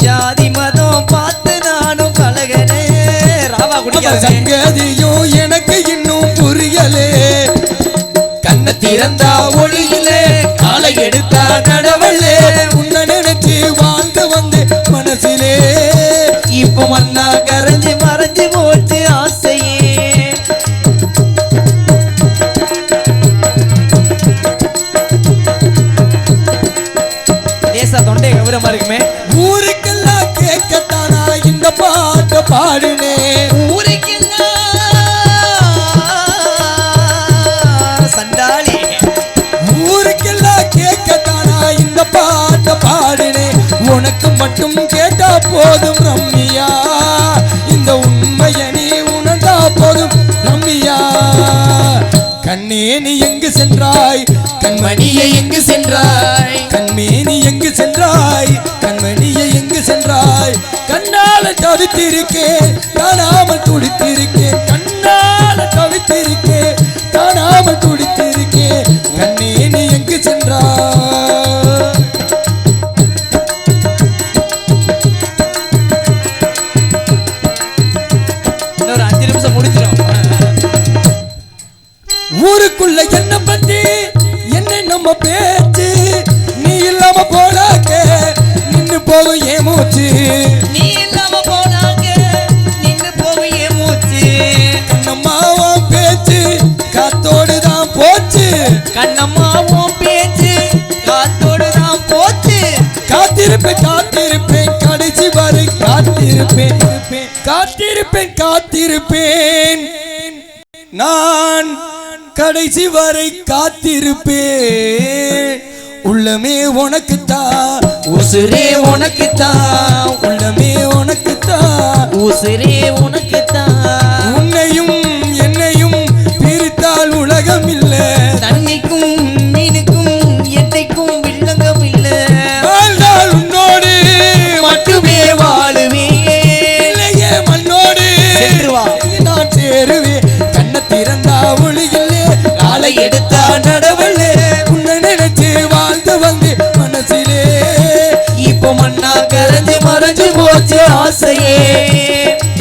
ஜாதி மதம் பார்த்து நானும் பழகனே. ராவா குடிக்காத சங்கதியும் எனக்கு இன்னும் புரியலே. கண்ணை திறந்தா ஒளியிலே காலை எடுத்தா நடவல்லே உன்னை நினைச்சு வாழ்ந்து வந்து மனசிலே இப்போ மண்ணா கரைஞ்சு மறைஞ்சு போச்சு ஆசையே. லேசா தொண்டை கௌரவமா இருக்குமே. ஊருக்கெல்லாம் கேட்கத்தானா இந்த பாட்டு பாடுனே. ஊருக்கெல்லாம் சண்டாளி. ஊருக்கெல்லாம் கேட்கத்தானா இந்த பாட்டு பாடுனே. உனக்கு மட்டும் கேட்டா போதும் ரம்மியா, இந்த உண்மையை நீ உணர்ந்தா போதும் ரம்மியா. கண்ணே நீ எங்கு சென்றாய், கண்மணியை எங்கு சென்றாய், கண்மேனி எங்கு சென்றாய், கண்மணியை எங்கு சென்றாய். கண்ணால தவித்திருக்கேன் காணாமல் துடித்திருக்கேன், கண்ணால தவித்திருக்கேன் காணாமல் துடித்திருக்கேன். கண்ணே நீ எங்கு சென்றாய். இன்னொரு 5 நிமிஷம் முடிஞ்சிடும். ஊருக்குள்ள என்ன பத்தி என்ன நம்ம பேச்சு, நீ இல்லாம போனாக்க நின்னு போகும் ஏன் மூச்சு. நீ இல்லாம போனாங்க நின்னு போய் மூச்சு. கண்ணம்மாவும் பேச்சு காத்தோடு தான் போச்சு, கண்ணம்மாவும் பேச்சு காத்தோடு தான் போச்சு. காத்திருப்பேன் கடைசி வரைக்கும் காத்திருப்பேன் காத்திருப்பேன் காத்திருப்பேன் நான் கடைசி வரை காத்திருப்பேன் உள்ளமே உனக்குத்தான் உசுரே உனக்குத்தான் உள்ளமே உனக்குத்தான் உசுரே உனக்குத்தான் உன்னையும் என்னையும் பிரித்தால் உலகம் இல்ல தண்ணிக்கும் மீனுக்கும் எட்டைக்கும் வில்லங்கம் இல்ல வாழ்ந்தால் உன்னோடு மட்டுமே வாழுவே இல்லையே மண்ணோடு நான் சேருவேன் கண்ண திறந்தா ஒளியில்லே காலை எடுத்தா நடவல்லே உன்னை நினைச்சு வாழ்ந்து வந்து மனசிலே இப்போ மண்ணா கரைஞ்சு மறைஞ்சு போச்சு ஆசையே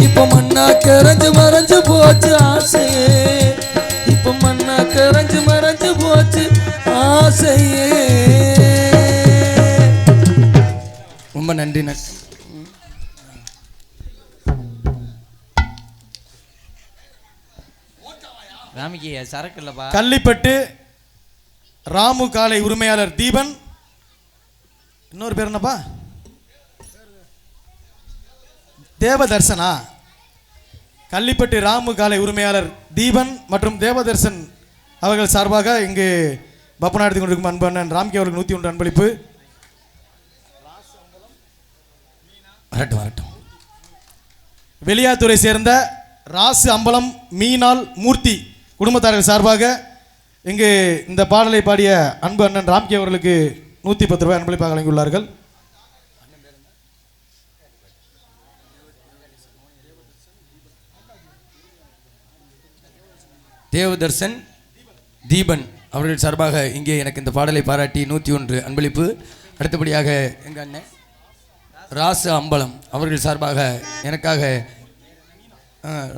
இப்ப மண்ணா கரைஞ்சு மறைஞ்சு போச்சு ஆசையே இப்ப மண்ணா கரைஞ்சு மறைஞ்சு போச்சு ஆசையே ரொம்ப நன்றி ராமிக்கு சரக்கு இல்லப்பா. கள்ளிப்பட்டு ராமு காலை உரிமையாளர் தீபன், இன்னொரு பேர் என்னப்பா, தேவதர்சனா. கள்ளிப்பட்டு ராமு காலை உரிமையாளர் தீபன் மற்றும் தேவதர்சன் அவர்கள் சார்பாக இங்கு பப்பனா எடுத்துக் கொண்டிருக்கும் அன்பு அண்ணன் ராம்கி அவர்களுக்கு 101 அன்பளிப்பு. வரட்டும் வரட்டும். வெளியாத்துறை சேர்ந்த ராசு அம்பலம் மீனால் மூர்த்தி குடும்பத்தார்கள் சார்பாக இங்கு இந்த பாடலை பாடிய அன்பு அண்ணன் ராம்கி அவர்களுக்கு 110 ரூபாய் அன்பளிப்பாக வழங்கியுள்ளார்கள். தேவதர்சன் தீபன் அவர்கள் சார்பாக இங்கே எனக்கு இந்த பாடலை பாராட்டி 101 அன்பளிப்பு. அடுத்தபடியாக எங்கள் அண்ணன் ராசு அம்பலம் அவர்கள் சார்பாக எனக்காக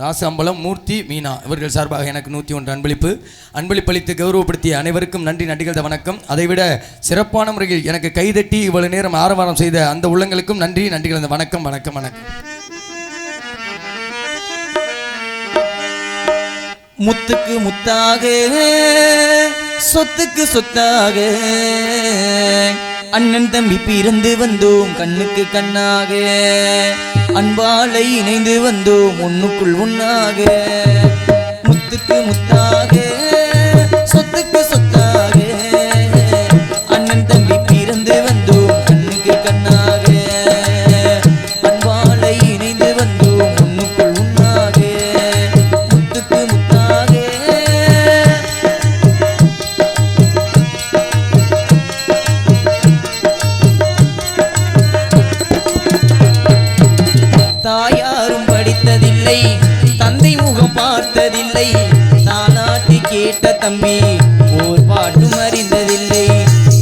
ராசு அம்பலம் மூர்த்தி மீனா இவர்கள் சார்பாக எனக்கு 101 அன்பளிப்பு. அன்பளிப்பளித்து கௌரவப்படுத்திய அனைவருக்கும் நன்றி, நன்றிகள் வணக்கம். அதைவிட சிறப்பான முறையில் எனக்கு கைதட்டி இவ்வளவு நேரம் ஆரவாரம் செய்த அந்த உள்ளங்களுக்கும் நன்றி, நன்றிகள் வணக்கம் வணக்கம் வணக்கம். முத்துக்கு முத்தாக சொத்துக்கு சொத்தாக அண்ணன் தம்பி பிறந்து வந்தோம் கண்ணுக்கு கண்ணாக, அன்பாலை இணைந்து வந்தோம் ஒண்ணுக்குள் ஒண்ணாக. முத்துக்கு முத்தாக சொத்துக்கு சொத்தாக அண்ணன் தம்பி பிறந்து வந்தோம் கண்ணுக்கு கண்ணாக, அன்பாலை இணைந்து வந்தோம் ஒண்ணுக்குள் ஒண்ணாக. முத்துக்கு முத்தாக தாயாரும் படித்ததில்லை, தந்தை முகம் பார்த்ததில்லை, தாலாட்டி கேட்ட தம்பி ஓர் பாட்டும் அறிந்ததில்லை.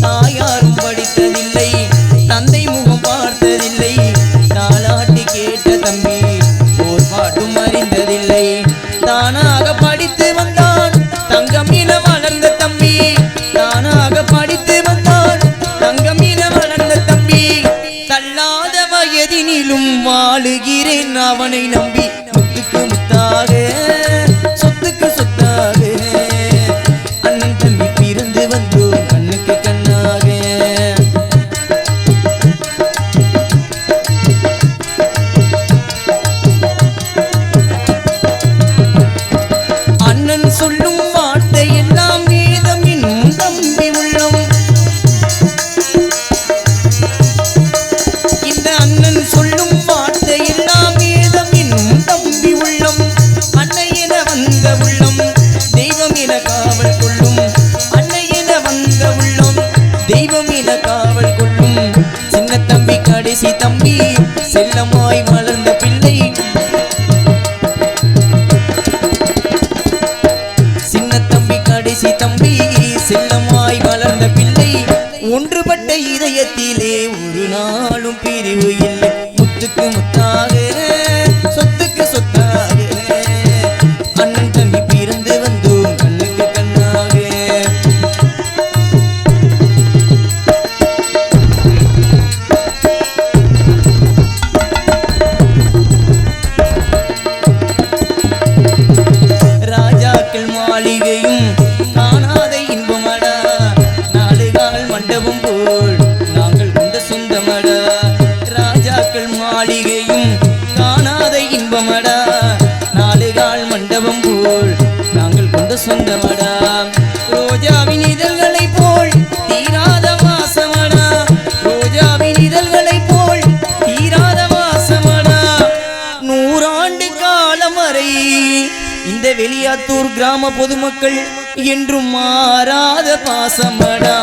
தாயாரும் படித்ததில்லை, தந்தை முகம் பார்த்ததில்லை, தாலாட்டி கேட்ட தம்பி ஓர் பாட்டும் அறிந்ததில்லை. தானாக படித்து வந்தான் தங்கம் என வளர்ந்த தம்பி, தானாக படித்து வந்தான் தங்கம் என வளர்ந்த தம்பி. தள்ளாத வயதினிலும் வாழுகிறேன் அவனை நம்பி. முத்துக்கு முத்தாக சொத்துக்கு சொத்தாக அண்ணன் தம்பி பிறந்து வந்தோம் கண்ணுக்கு கண்ணாக. அண்ணன் சொல்லும் வார்த்தை எல்லாம் வேதம் இன்னும் தம்பி உள்ளம். இந்த அண்ணன் சொல்லும் வார்த்தை எல்லாம் வேதம் இன்னும் தம்பி உள்ளம். அன்னை என வந்த உள்ளம் தெய்வம் என காவல் கொள்ளும், அன்னை என வந்த உள்ளம் தெய்வம் என காவல் கொள்ளும். சின்ன தம்பி கடைசி தம்பி செல்லமாய் வளர்ந்த பிள்ளை, சின்ன தம்பி கடைசி தம்பி செல்லமாய் வளர்ந்த பிள்ளை. ஒன்றுபட்ட இதயத்திலே ஒரு நாளும் பிரிவு இல்லை. முத்துக்கு முத்தாக சொத்துக்கு சொத்தாக அண்ணன் தம்பி பிறந்து வந்தோம் கண்ணுக்கு கண்ணாக. ராஜாக்கள் மாளிகையும் காணாத இன்பமடா, நாடுகால் மண்டபம் போல் நாங்கள் கொண்ட சொந்தமடா. ராஜாக்கள் கிராம பொதுமக்கள் என்றும் மாறாத பாசமடா